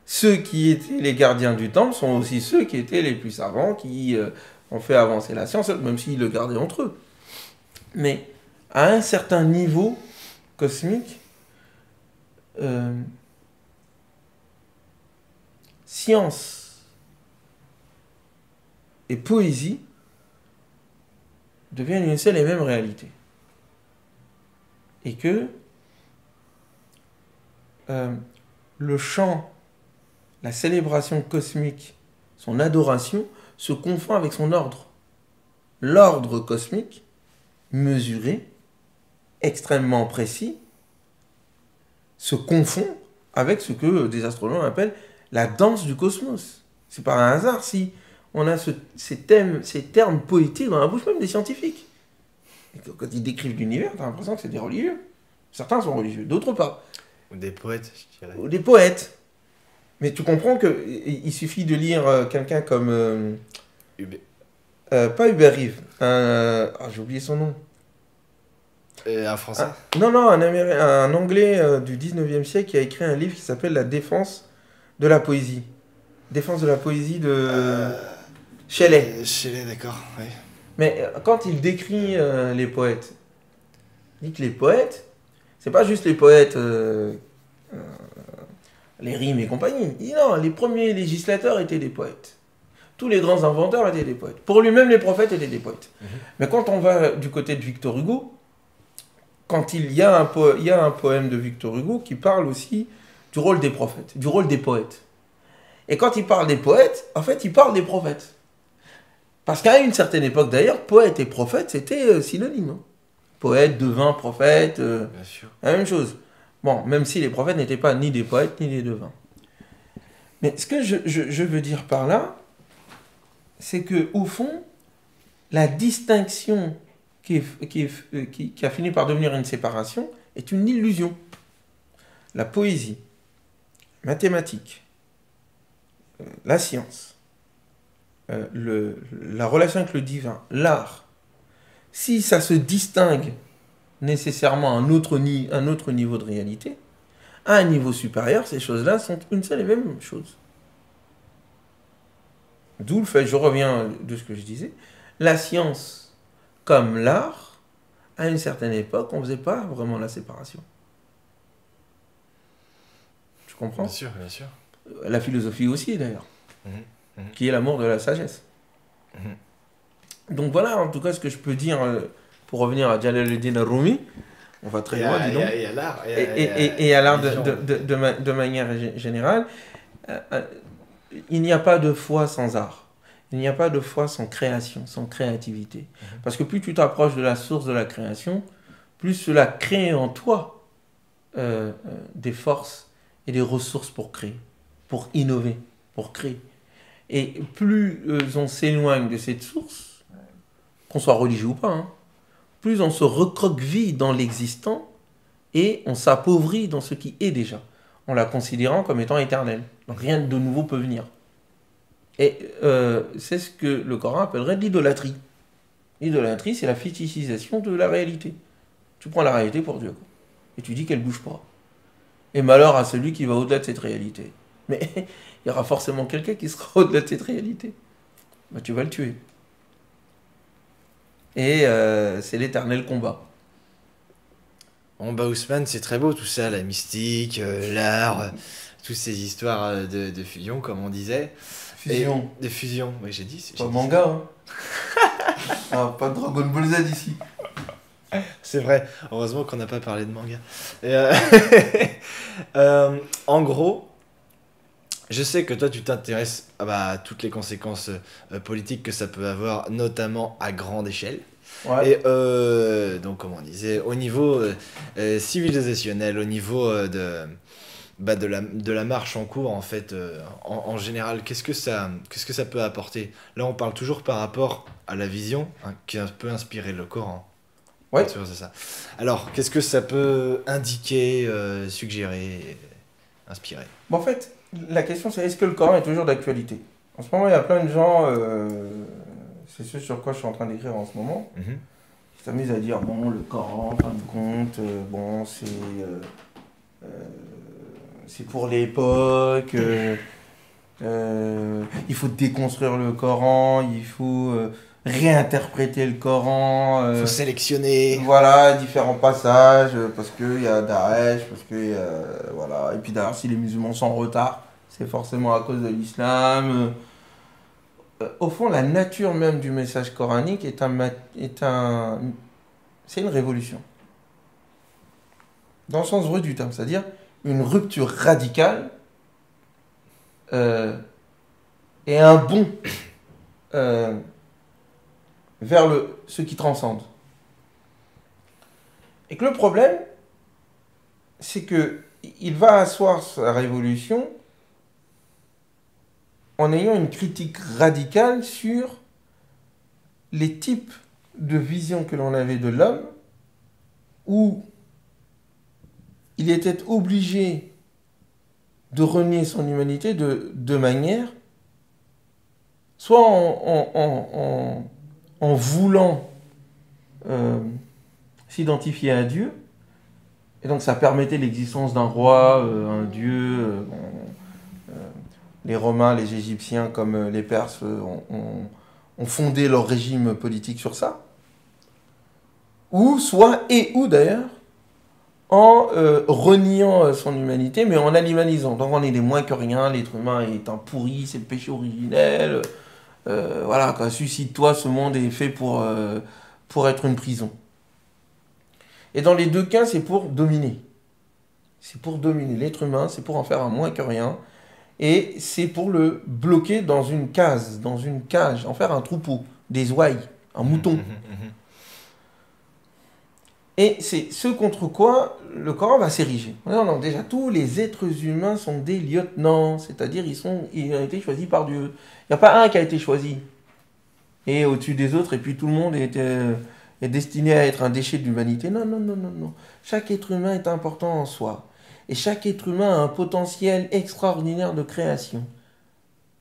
Ceux qui étaient les gardiens du temple sont aussi ceux qui étaient les plus savants, qui ont fait avancer la science, même s'ils le gardaient entre eux. Mais à un certain niveau cosmique, science et poésie deviennent une seule et même réalité. Et que le chant, la célébration cosmique, son adoration, se confond avec son ordre. L'ordre cosmique, mesuré, extrêmement précis, se confond avec ce que des astronomes appellent la danse du cosmos. C'est pas un hasard si on a ces termes poétiques dans la bouche même des scientifiques. Et quand ils décrivent l'univers, tu as l'impression que c'est des religieux. Certains sont religieux, d'autres pas. Ou des poètes, je dirais. Ou des poètes. Mais tu comprends qu'il suffit de lire quelqu'un comme... pas Hubert Reeves. J'ai oublié son nom. Un Français Non, un Anglais du 19e siècle qui a écrit un livre qui s'appelle La défense de la poésie. Défense de la poésie de Shelley. Shelley, d'accord, oui. Mais quand il décrit les poètes, il dit que les poètes, c'est pas juste les poètes, les rimes et compagnie. Il dit non, les premiers législateurs étaient des poètes. Tous les grands inventeurs étaient des poètes. Pour lui-même, les prophètes étaient des poètes. Mais quand on va du côté de Victor Hugo, quand il y a un poème de Victor Hugo qui parle aussi du rôle des prophètes, du rôle des poètes. Et quand il parle des poètes, en fait, il parle des prophètes. Parce qu'à une certaine époque, d'ailleurs, poète et prophète, c'était synonyme. Hein. Poète, devin, prophète, Bien sûr. la même chose. Bon, même si les prophètes n'étaient pas ni des poètes, ni des devins. Mais ce que je veux dire par là, c'est que au fond, la distinction qui a fini par devenir une séparation est une illusion. La poésie, mathématiques, la science, la relation avec le divin, l'art, si ça se distingue nécessairement à un autre niveau de réalité, à un niveau supérieur, ces choses-là sont une seule et même chose. D'où le fait, je reviens de ce que je disais, la science comme l'art, à une certaine époque, on ne faisait pas vraiment la séparation. Tu comprends ? Bien sûr, bien sûr. La philosophie aussi, d'ailleurs, qui est l'amour de la sagesse. Donc voilà, en tout cas, ce que je peux dire, pour revenir à Jalaluddin Rumi, on va très loin, dis donc. Et à l'art. Et à l'art de manière générale, il n'y a pas de foi sans art. Il n'y a pas de foi sans création, sans créativité. Parce que plus tu t'approches de la source de la création, plus cela crée en toi des forces et des ressources pour créer, pour innover, pour créer. Et plus on s'éloigne de cette source, qu'on soit religieux ou pas, hein, plus on se recroqueville dans l'existant et on s'appauvrit dans ce qui est déjà, en la considérant comme étant éternel. Donc rien de nouveau peut venir. Et c'est ce que le Coran appellerait l'idolâtrie. L'idolâtrie, c'est la fétichisation de la réalité. Tu prends la réalité pour Dieu, quoi, et tu dis qu'elle ne bouge pas. Et malheur à celui qui va au-delà de cette réalité. Mais il y aura forcément quelqu'un qui sera au-delà de cette réalité. Bah, tu vas le tuer. Et c'est l'éternel combat. Bon, bah Ousmane, c'est très beau tout ça, la mystique, l'art, toutes ces histoires de fusion, comme on disait. Fusion. De fusion, oui, j'ai dit. Pas de manga, hein. Ah, pas de Dragon Ball Z ici. C'est vrai, heureusement qu'on n'a pas parlé de manga. En gros, je sais que toi tu t'intéresses à toutes les conséquences politiques que ça peut avoir, notamment à grande échelle. Ouais. Et donc, comme on disait, au niveau civilisationnel, au niveau de la marche en cours, en fait, en général, qu'est-ce que ça peut apporter? Là, on parle toujours par rapport à la vision, hein, qui peut inspirer le Coran. Ouais. C'est ça. Alors, qu'est-ce que ça peut indiquer, suggérer, inspirer? Bon, en fait, la question c'est est-ce que le Coran est toujours d'actualité? En ce moment, il y a plein de gens, c'est ce sur quoi je suis en train d'écrire en ce moment, qui s'amusent à dire bon, le Coran, en fin de compte, bon, c'est pour l'époque, il faut déconstruire le Coran, il faut réinterpréter le Coran. Faut sélectionner. Voilà, différents passages, parce qu'il y a Daesh, parce que voilà. Et puis d'ailleurs, si les musulmans sont en retard, c'est forcément à cause de l'islam. Au fond, la nature même du message coranique c'est une révolution. Dans le sens vrai du terme, c'est-à-dire une rupture radicale et un bond vers ce qui transcende. Et que le problème, c'est que il va asseoir sa révolution en ayant une critique radicale sur les types de visions que l'on avait de l'homme, où il était obligé de renier son humanité de deux manières, soit en voulant s'identifier à Dieu, et donc ça permettait l'existence d'un roi, un dieu. Les Romains, les Égyptiens, comme les Perses, ont fondé leur régime politique sur ça. Ou d'ailleurs, en reniant son humanité, mais en l'animanisant. Donc on est des moins que rien, l'être humain est un pourri, c'est le péché originel. Voilà, quoi, suicide-toi, ce monde est fait pour être une prison. Et dans les deux cas, c'est pour dominer. C'est pour dominer l'être humain, c'est pour en faire un moins que rien. Et c'est pour le bloquer dans une case, dans une cage, en faire un troupeau, des ouailles, un mouton. Et c'est ce contre quoi le Coran va s'ériger. Non, déjà, tous les êtres humains sont des lieutenants, c'est-à-dire ils ont été choisis par Dieu. Il n'y a pas un qui a été choisi, et au-dessus des autres, et puis tout le monde est destiné à être un déchet de l'humanité. Non. Chaque être humain est important en soi. Et chaque être humain a un potentiel extraordinaire de création.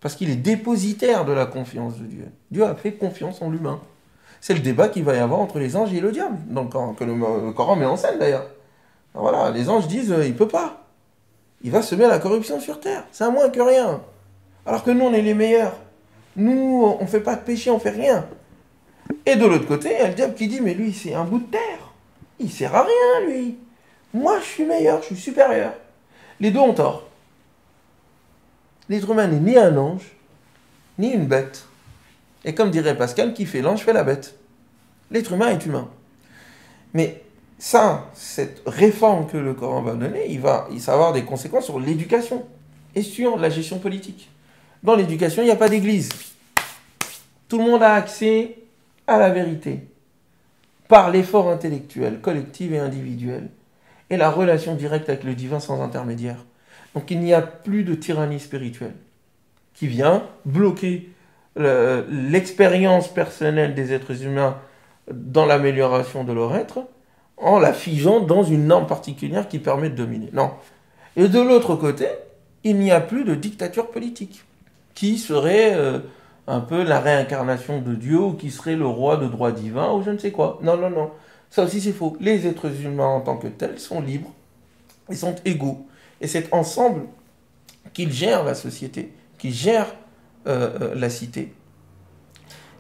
Parce qu'il est dépositaire de la confiance de Dieu. Dieu a fait confiance en l'humain. C'est le débat qu'il va y avoir entre les anges et le diable, dans le Coran, que le Coran met en scène d'ailleurs. Alors voilà, les anges disent il ne peut pas. Il va semer la corruption sur terre. C'est à moins que rien. Alors que nous, on est les meilleurs. Nous, on ne fait pas de péché, on ne fait rien. Et de l'autre côté, il y a le diable qui dit mais lui, c'est un bout de terre. Il ne sert à rien, lui. Moi, je suis meilleur, je suis supérieur. Les deux ont tort. L'être humain n'est ni un ange, ni une bête. Et comme dirait Pascal, qui fait l'ange fait la bête. L'être humain est humain. Mais ça, cette réforme que le Coran va donner, ça va avoir des conséquences sur l'éducation et sur la gestion politique. Dans l'éducation, il n'y a pas d'église. Tout le monde a accès à la vérité par l'effort intellectuel, collectif et individuel, et la relation directe avec le divin sans intermédiaire. Donc il n'y a plus de tyrannie spirituelle qui vient bloquer l'expérience personnelle des êtres humains dans l'amélioration de leur être en la figeant dans une norme particulière qui permet de dominer. Non. Et de l'autre côté, il n'y a plus de dictature politique qui serait un peu la réincarnation de Dieu ou qui serait le roi de droit divin ou je ne sais quoi. Non. Ça aussi c'est faux. Les êtres humains en tant que tels sont libres, ils sont égaux. Et c'est ensemble qu'ils gèrent la société, qu'ils gèrent la cité.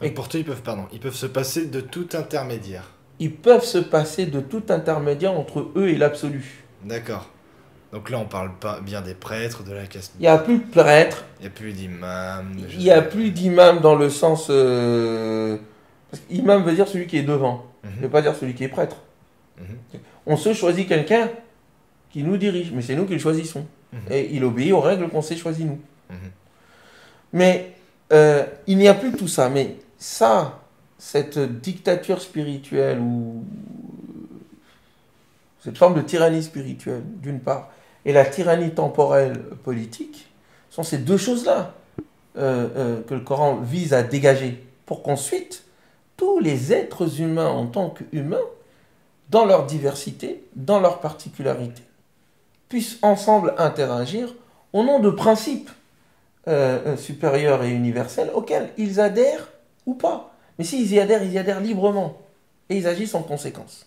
Et pour toi, ils peuvent se passer de tout intermédiaire. Ils peuvent se passer de tout intermédiaire entre eux et l'absolu. D'accord. Donc là, on parle pas bien des prêtres, de la caste. Il n'y a plus de prêtres. Il n'y a plus d'imam. Il n'y a plus d'imam dans le sens... Parce qu'imam veut dire celui qui est devant. Ne veut pas dire celui qui est prêtre. On se choisit quelqu'un qui nous dirige, mais c'est nous qui le choisissons. Et il obéit aux règles qu'on s'est choisies nous. Mais il n'y a plus tout ça. Mais ça, cette dictature spirituelle ou cette forme de tyrannie spirituelle, d'une part, et la tyrannie temporelle politique, sont ces deux choses-là que le Coran vise à dégager pour qu'ensuite, tous les êtres humains en tant qu'humains, dans leur diversité, dans leur particularité, puissent ensemble interagir au nom de principes supérieurs et universels auxquels ils adhèrent ou pas. Mais s'ils y adhèrent librement et ils agissent en conséquence.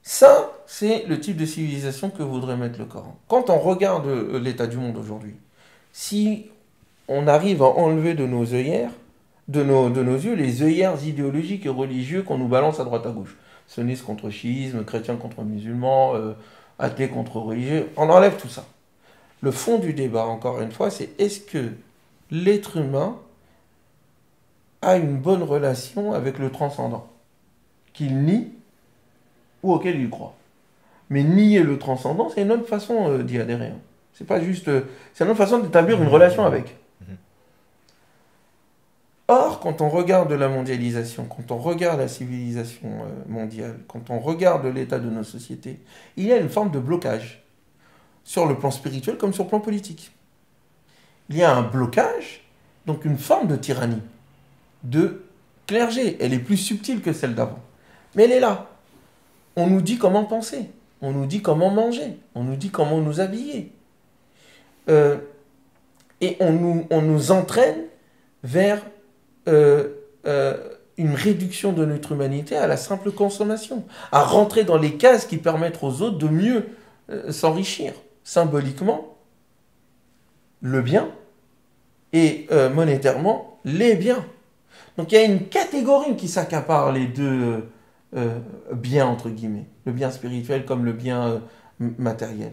Ça, c'est le type de civilisation que voudrait mettre le Coran. Quand on regarde l'état du monde aujourd'hui, si on arrive à enlever de nos œillères, de nos yeux, les œillères idéologiques et religieux qu'on nous balance à droite à gauche, sunnisme contre chiisme, chrétien contre musulman, athée contre religieux, on enlève tout ça. Le fond du débat, encore une fois, c'est est-ce que l'être humain a une bonne relation avec le transcendant, qu'il nie ou auquel il croit. Mais nier le transcendant, c'est une autre façon d'y adhérer. C'est pas juste... c'est une autre façon d'établir une relation avec. Or, quand on regarde la mondialisation, quand on regarde la civilisation mondiale, quand on regarde l'état de nos sociétés, il y a une forme de blocage. sur le plan spirituel comme sur le plan politique. Il y a un blocage, donc une forme de tyrannie, de clergé. Elle est plus subtile que celle d'avant. Mais elle est là. On nous dit comment penser, on nous dit comment manger, on nous dit comment nous habiller. Et on nous entraîne vers une réduction de notre humanité à la simple consommation, à rentrer dans les cases qui permettent aux autres de mieux s'enrichir. Symboliquement, le bien, et monétairement, les biens. Donc il y a une catégorie qui s'accapare les deux biens, entre guillemets, le bien spirituel comme le bien matériel.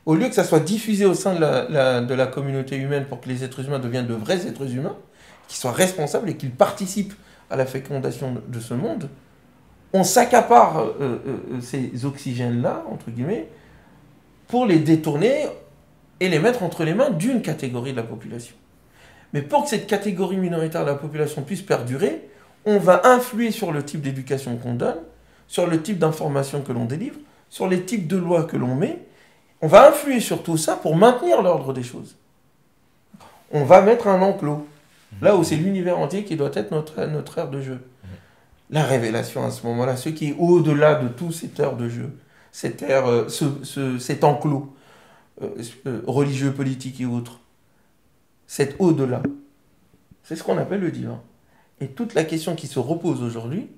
Au lieu que ça soit diffusé au sein de la communauté humaine pour que les êtres humains deviennent de vrais êtres humains, qu'ils soient responsables et qu'ils participent à la fécondation de ce monde, on s'accapare ces oxygènes-là, entre guillemets, pour les détourner et les mettre entre les mains d'une catégorie de la population. Mais pour que cette catégorie minoritaire de la population puisse perdurer, on va influer sur le type d'éducation qu'on donne, sur le type d'information que l'on délivre, sur les types de lois que l'on met. On va influer sur tout ça pour maintenir l'ordre des choses. On va mettre un enclos, là où c'est l'univers entier qui doit être notre aire de jeu. La révélation à ce moment-là, ce qui est au-delà de tout cette aire de jeu, cet enclos religieux, politique et autres, cet au-delà, c'est ce qu'on appelle le divin. Et toute la question qui se repose aujourd'hui,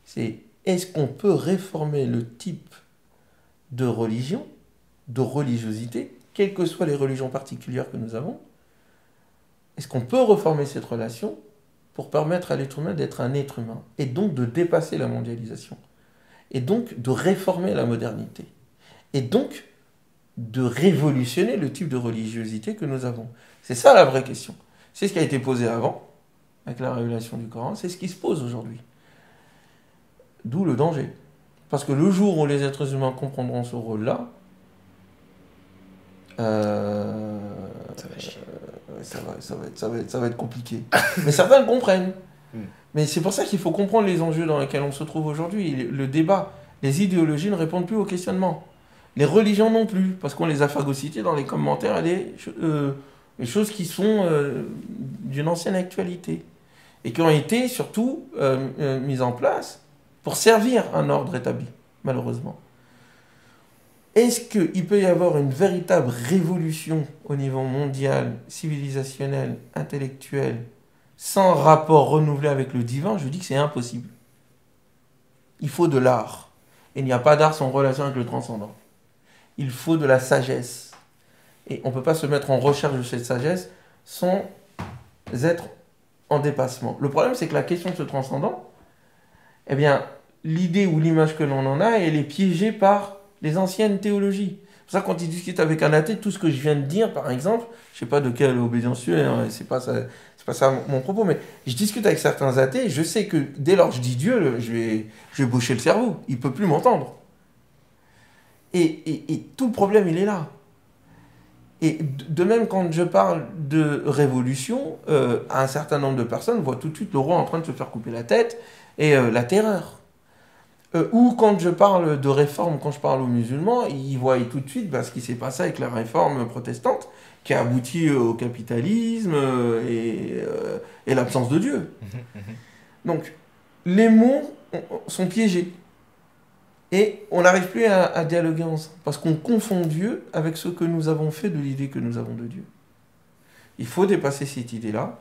c'est est-ce qu'on peut réformer le type de religion, de religiosité, quelles que soient les religions particulières que nous avons, est-ce qu'on peut reformer cette relation pour permettre à l'être humain d'être un être humain, et donc de dépasser la mondialisation, et donc de réformer la modernité, et donc de révolutionner le type de religiosité que nous avons. C'est ça la vraie question. C'est ce qui a été posé avant, avec la révélation du Coran, c'est ce qui se pose aujourd'hui. D'où le danger. Parce que le jour où les êtres humains comprendront ce rôle-là, ça va être compliqué. Mais certains le comprennent. Mais c'est pour ça qu'il faut comprendre les enjeux dans lesquels on se trouve aujourd'hui. Le débat, les idéologies ne répondent plus aux questionnements. Les religions non plus, parce qu'on les a phagocytées dans les commentaires à des choses qui sont d'une ancienne actualité. Et qui ont été surtout mises en place pour servir un ordre établi, malheureusement. Est-ce qu'il peut y avoir une véritable révolution au niveau mondial, civilisationnel, intellectuel, sans rapport renouvelé avec le divin? Je dis que c'est impossible. Il faut de l'art. Il n'y a pas d'art sans relation avec le transcendant. Il faut de la sagesse. Et on ne peut pas se mettre en recherche de cette sagesse sans être en dépassement. Le problème, c'est que la question de ce transcendant, eh bien, l'idée ou l'image que l'on en a, elle est piégée par les anciennes théologies. C'est pour ça que quand il discute avec un athée, tout ce que je viens de dire, par exemple, je ne sais pas de quelle obédience tu es, hein, c'est pas ça mon propos, mais je discute avec certains athées, je sais que dès lors que je dis Dieu, je vais boucher le cerveau, il ne peut plus m'entendre. Et tout le problème, il est là. Et de même, quand je parle de révolution, un certain nombre de personnes voient tout de suite le roi en train de se faire couper la tête et la terreur. Ou quand je parle de réforme, quand je parle aux musulmans, ils voient tout de suite ce qui s'est passé avec la réforme protestante, qui a abouti au capitalisme et l'absence de Dieu. Donc, les mots sont piégés. Et on n'arrive plus à dialoguer ensemble, parce qu'on confond Dieu avec ce que nous avons fait de l'idée que nous avons de Dieu. Il faut dépasser cette idée-là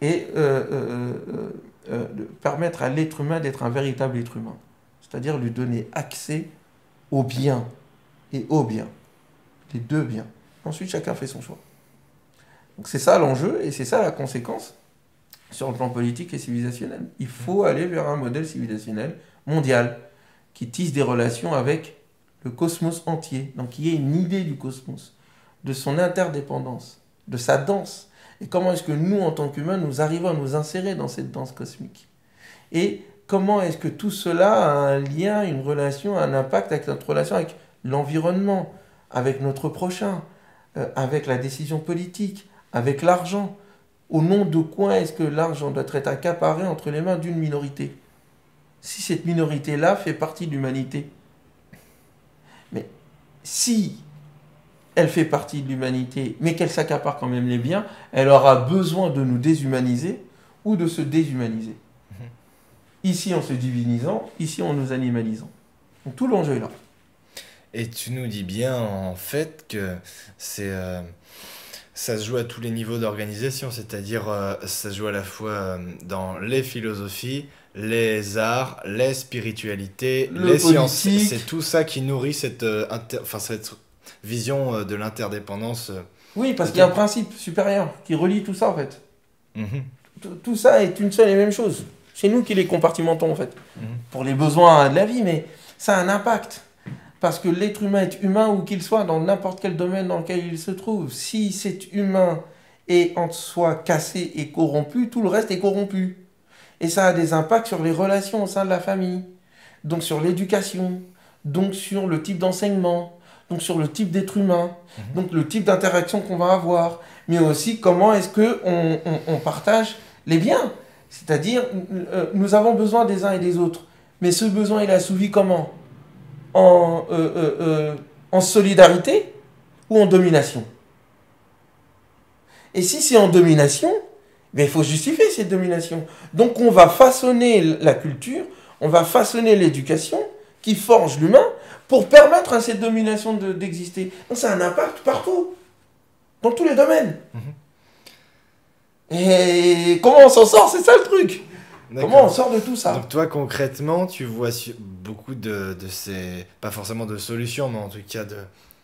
et permettre à l'être humain d'être un véritable être humain. C'est-à-dire lui donner accès au bien et au bien. Les deux biens. Ensuite, chacun fait son choix. Donc c'est ça l'enjeu et c'est ça la conséquence sur le plan politique et civilisationnel. Il faut aller vers un modèle civilisationnel mondial qui tisse des relations avec le cosmos entier. Donc il y ait une idée du cosmos, de son interdépendance, de sa danse. Et comment est-ce que nous, en tant qu'humains, nous arrivons à nous insérer dans cette danse cosmique? Et comment est-ce que tout cela a un lien, une relation, un impact avec notre relation avec l'environnement, avec notre prochain, avec la décision politique, avec l'argent? Au nom de quoi est-ce que l'argent doit être accaparé entre les mains d'une minorité? Si cette minorité-là fait partie de l'humanité. Mais si elle fait partie de l'humanité, mais qu'elle s'accapare quand même les biens, elle aura besoin de nous déshumaniser ou de se déshumaniser. Ici en se divinisant, ici en nous animalisant. Donc tout l'enjeu est là. Et tu nous dis bien en fait que c'est ça se joue à tous les niveaux d'organisation, c'est-à-dire ça se joue à la fois dans les philosophies, les arts, les spiritualités, Le les sciences. politique. C'est tout ça qui nourrit cette vision de l'interdépendance. Oui, parce qu'il y a un principe supérieur qui relie tout ça en fait. Mhm, Tout ça est une seule et même chose. C'est nous qui les compartimentons en fait, mhm, pour les besoins de la vie, mais ça a un impact. Parce que l'être humain est humain où qu'il soit, dans n'importe quel domaine dans lequel il se trouve. Si cet humain est en soi cassé et corrompu, tout le reste est corrompu. Et ça a des impacts sur les relations au sein de la famille, donc sur l'éducation, donc sur le type d'enseignement, donc sur le type d'être humain, donc le type d'interaction qu'on va avoir, mais aussi comment est-ce qu'on partage les biens. C'est-à-dire, nous avons besoin des uns et des autres, mais ce besoin il est assouvi comment ? En solidarité ou en domination. Et si c'est en domination, ben, il faut justifier cette domination. Donc on va façonner la culture, on va façonner l'éducation qui forge l'humain pour permettre à cette domination d'exister. Donc ça a un impact partout, dans tous les domaines. Et comment on s'en sort, c'est ça le truc. Comment on sort de tout ça? Donc toi concrètement, tu vois beaucoup de ces, pas forcément de solutions, mais en tout cas de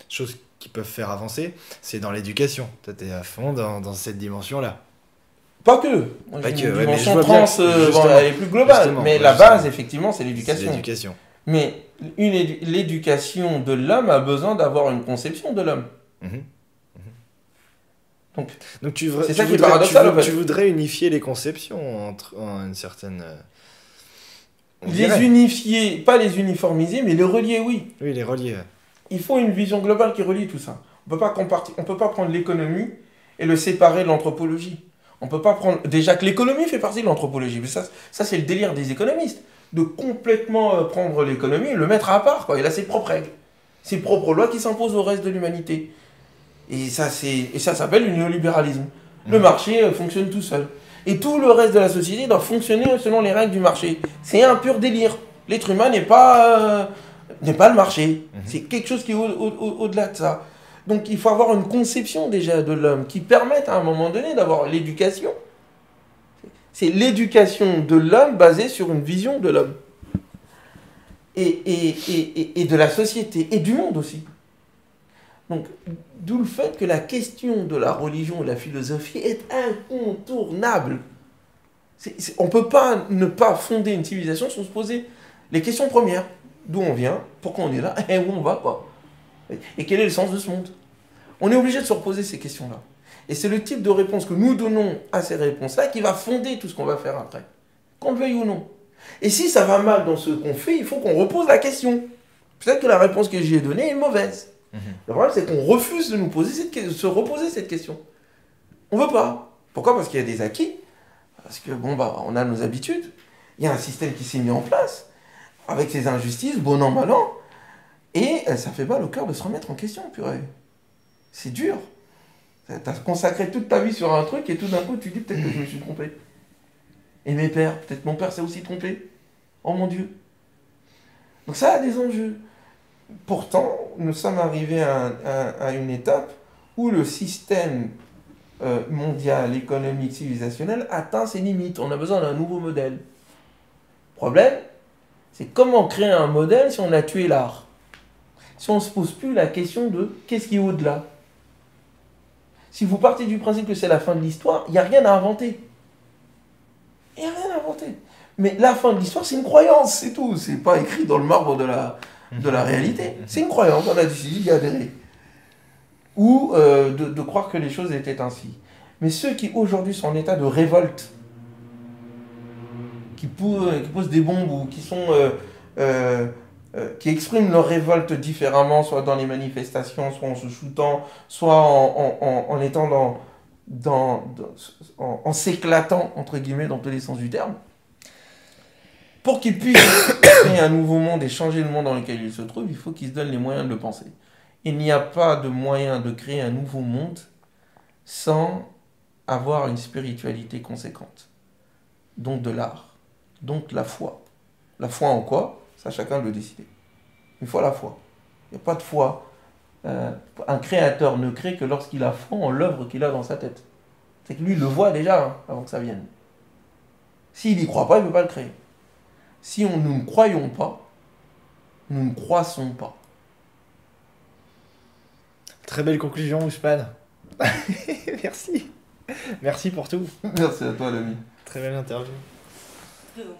choses qui peuvent faire avancer, c'est dans l'éducation. Toi t'es à fond dans cette dimension-là. Pas que. Moi, Pas j'ai que, une ouais, mais je dimension vois bien, trans, elle est plus globale. justement, Mais ouais, la justement. base, effectivement, c'est C'est l'éducation. l'éducation. Mais l'éducation de l'homme a besoin d'avoir une conception de l'homme. Mhm. Donc, tu c'est ça qui est paradoxal, en fait. Tu voudrais unifier les conceptions en une certaine... on les dirait. unifier, pas les uniformiser, mais les relier, oui. Oui, les relier. Il faut une vision globale qui relie tout ça. On peut pas prendre l'économie et le séparer de l'anthropologie. On peut pas prendre... Déjà que l'économie fait partie de l'anthropologie. Mais ça c'est le délire des économistes. De complètement prendre l'économie et le mettre à part, quoi. Il a ses propres règles. Ses propres lois qui s'imposent au reste de l'humanité. Et ça s'appelle le néolibéralisme. Le marché fonctionne tout seul. Et tout le reste de la société doit fonctionner selon les règles du marché. C'est un pur délire. L'être humain n'est pas le marché. C'est quelque chose qui est au-delà de ça. Donc il faut avoir une conception déjà de l'homme qui permette à un moment donné d'avoir l'éducation. C'est l'éducation de l'homme basée sur une vision de l'homme. Et de la société et du monde aussi. Donc, d'où le fait que la question de la religion et de la philosophie est incontournable. On ne peut pas ne pas fonder une civilisation sans se poser les questions premières. D'où on vient, pourquoi on est là, et où on va, quoi. Et quel est le sens de ce monde? On est obligé de se reposer ces questions-là. Et c'est le type de réponse que nous donnons à ces réponses-là qui va fonder tout ce qu'on va faire après. Qu'on le veuille ou non. Et si ça va mal dans ce qu'on fait, il faut qu'on repose la question. Peut-être que la réponse que j'y ai donnée est mauvaise. Le problème, c'est qu'on refuse de se reposer cette question. On veut pas. Pourquoi? Parce qu'il y a des acquis. Parce que, on a nos habitudes. Il y a un système qui s'est mis en place, avec ses injustices, bon an, mal an. Et ça fait mal au cœur de se remettre en question, purée. C'est dur. T'as consacré toute ta vie sur un truc, et tout d'un coup, tu dis peut-être que je me suis trompé. Et mes pères, peut-être mon père s'est aussi trompé. Oh mon Dieu. Donc ça a des enjeux. Pourtant, nous sommes arrivés à une étape où le système mondial, économique, civilisationnel atteint ses limites. On a besoin d'un nouveau modèle. Problème, c'est comment créer un modèle si on a tué l'art? Si on ne se pose plus la question de qu'est-ce qui est au-delà? Si vous partez du principe que c'est la fin de l'histoire, il n'y a rien à inventer. Il n'y a rien à inventer. Mais la fin de l'histoire, c'est une croyance, c'est tout. C'est pas écrit dans le marbre de la réalité. C'est une croyance, on a décidé d'y adhérer. Ou de croire que les choses étaient ainsi. Mais ceux qui aujourd'hui sont en état de révolte, qui posent des bombes ou qui expriment leur révolte différemment, soit dans les manifestations, soit en se shootant, soit en étant en s'éclatant, entre guillemets, dans tous les sens du terme, pour qu'ils puissent créer un nouveau monde et changer le monde dans lequel ils se trouvent, il faut qu'ils se donnent les moyens de le penser. il n'y a pas de moyen de créer un nouveau monde sans avoir une spiritualité conséquente. Donc de l'art. Donc la foi. La foi en quoi? Ça, chacun doit décider. Une foi, la foi. Il n'y a pas de foi. Un créateur ne crée que lorsqu'il a foi en l'œuvre qu'il a dans sa tête. C'est que lui, il le voit déjà avant que ça vienne. S'il n'y croit pas, il ne peut pas le créer. Si nous ne croyons pas, nous ne croissons pas. Très belle conclusion, Ousmane. Merci. Merci pour tout. Merci à toi, l'ami. Très belle interview. Très bon.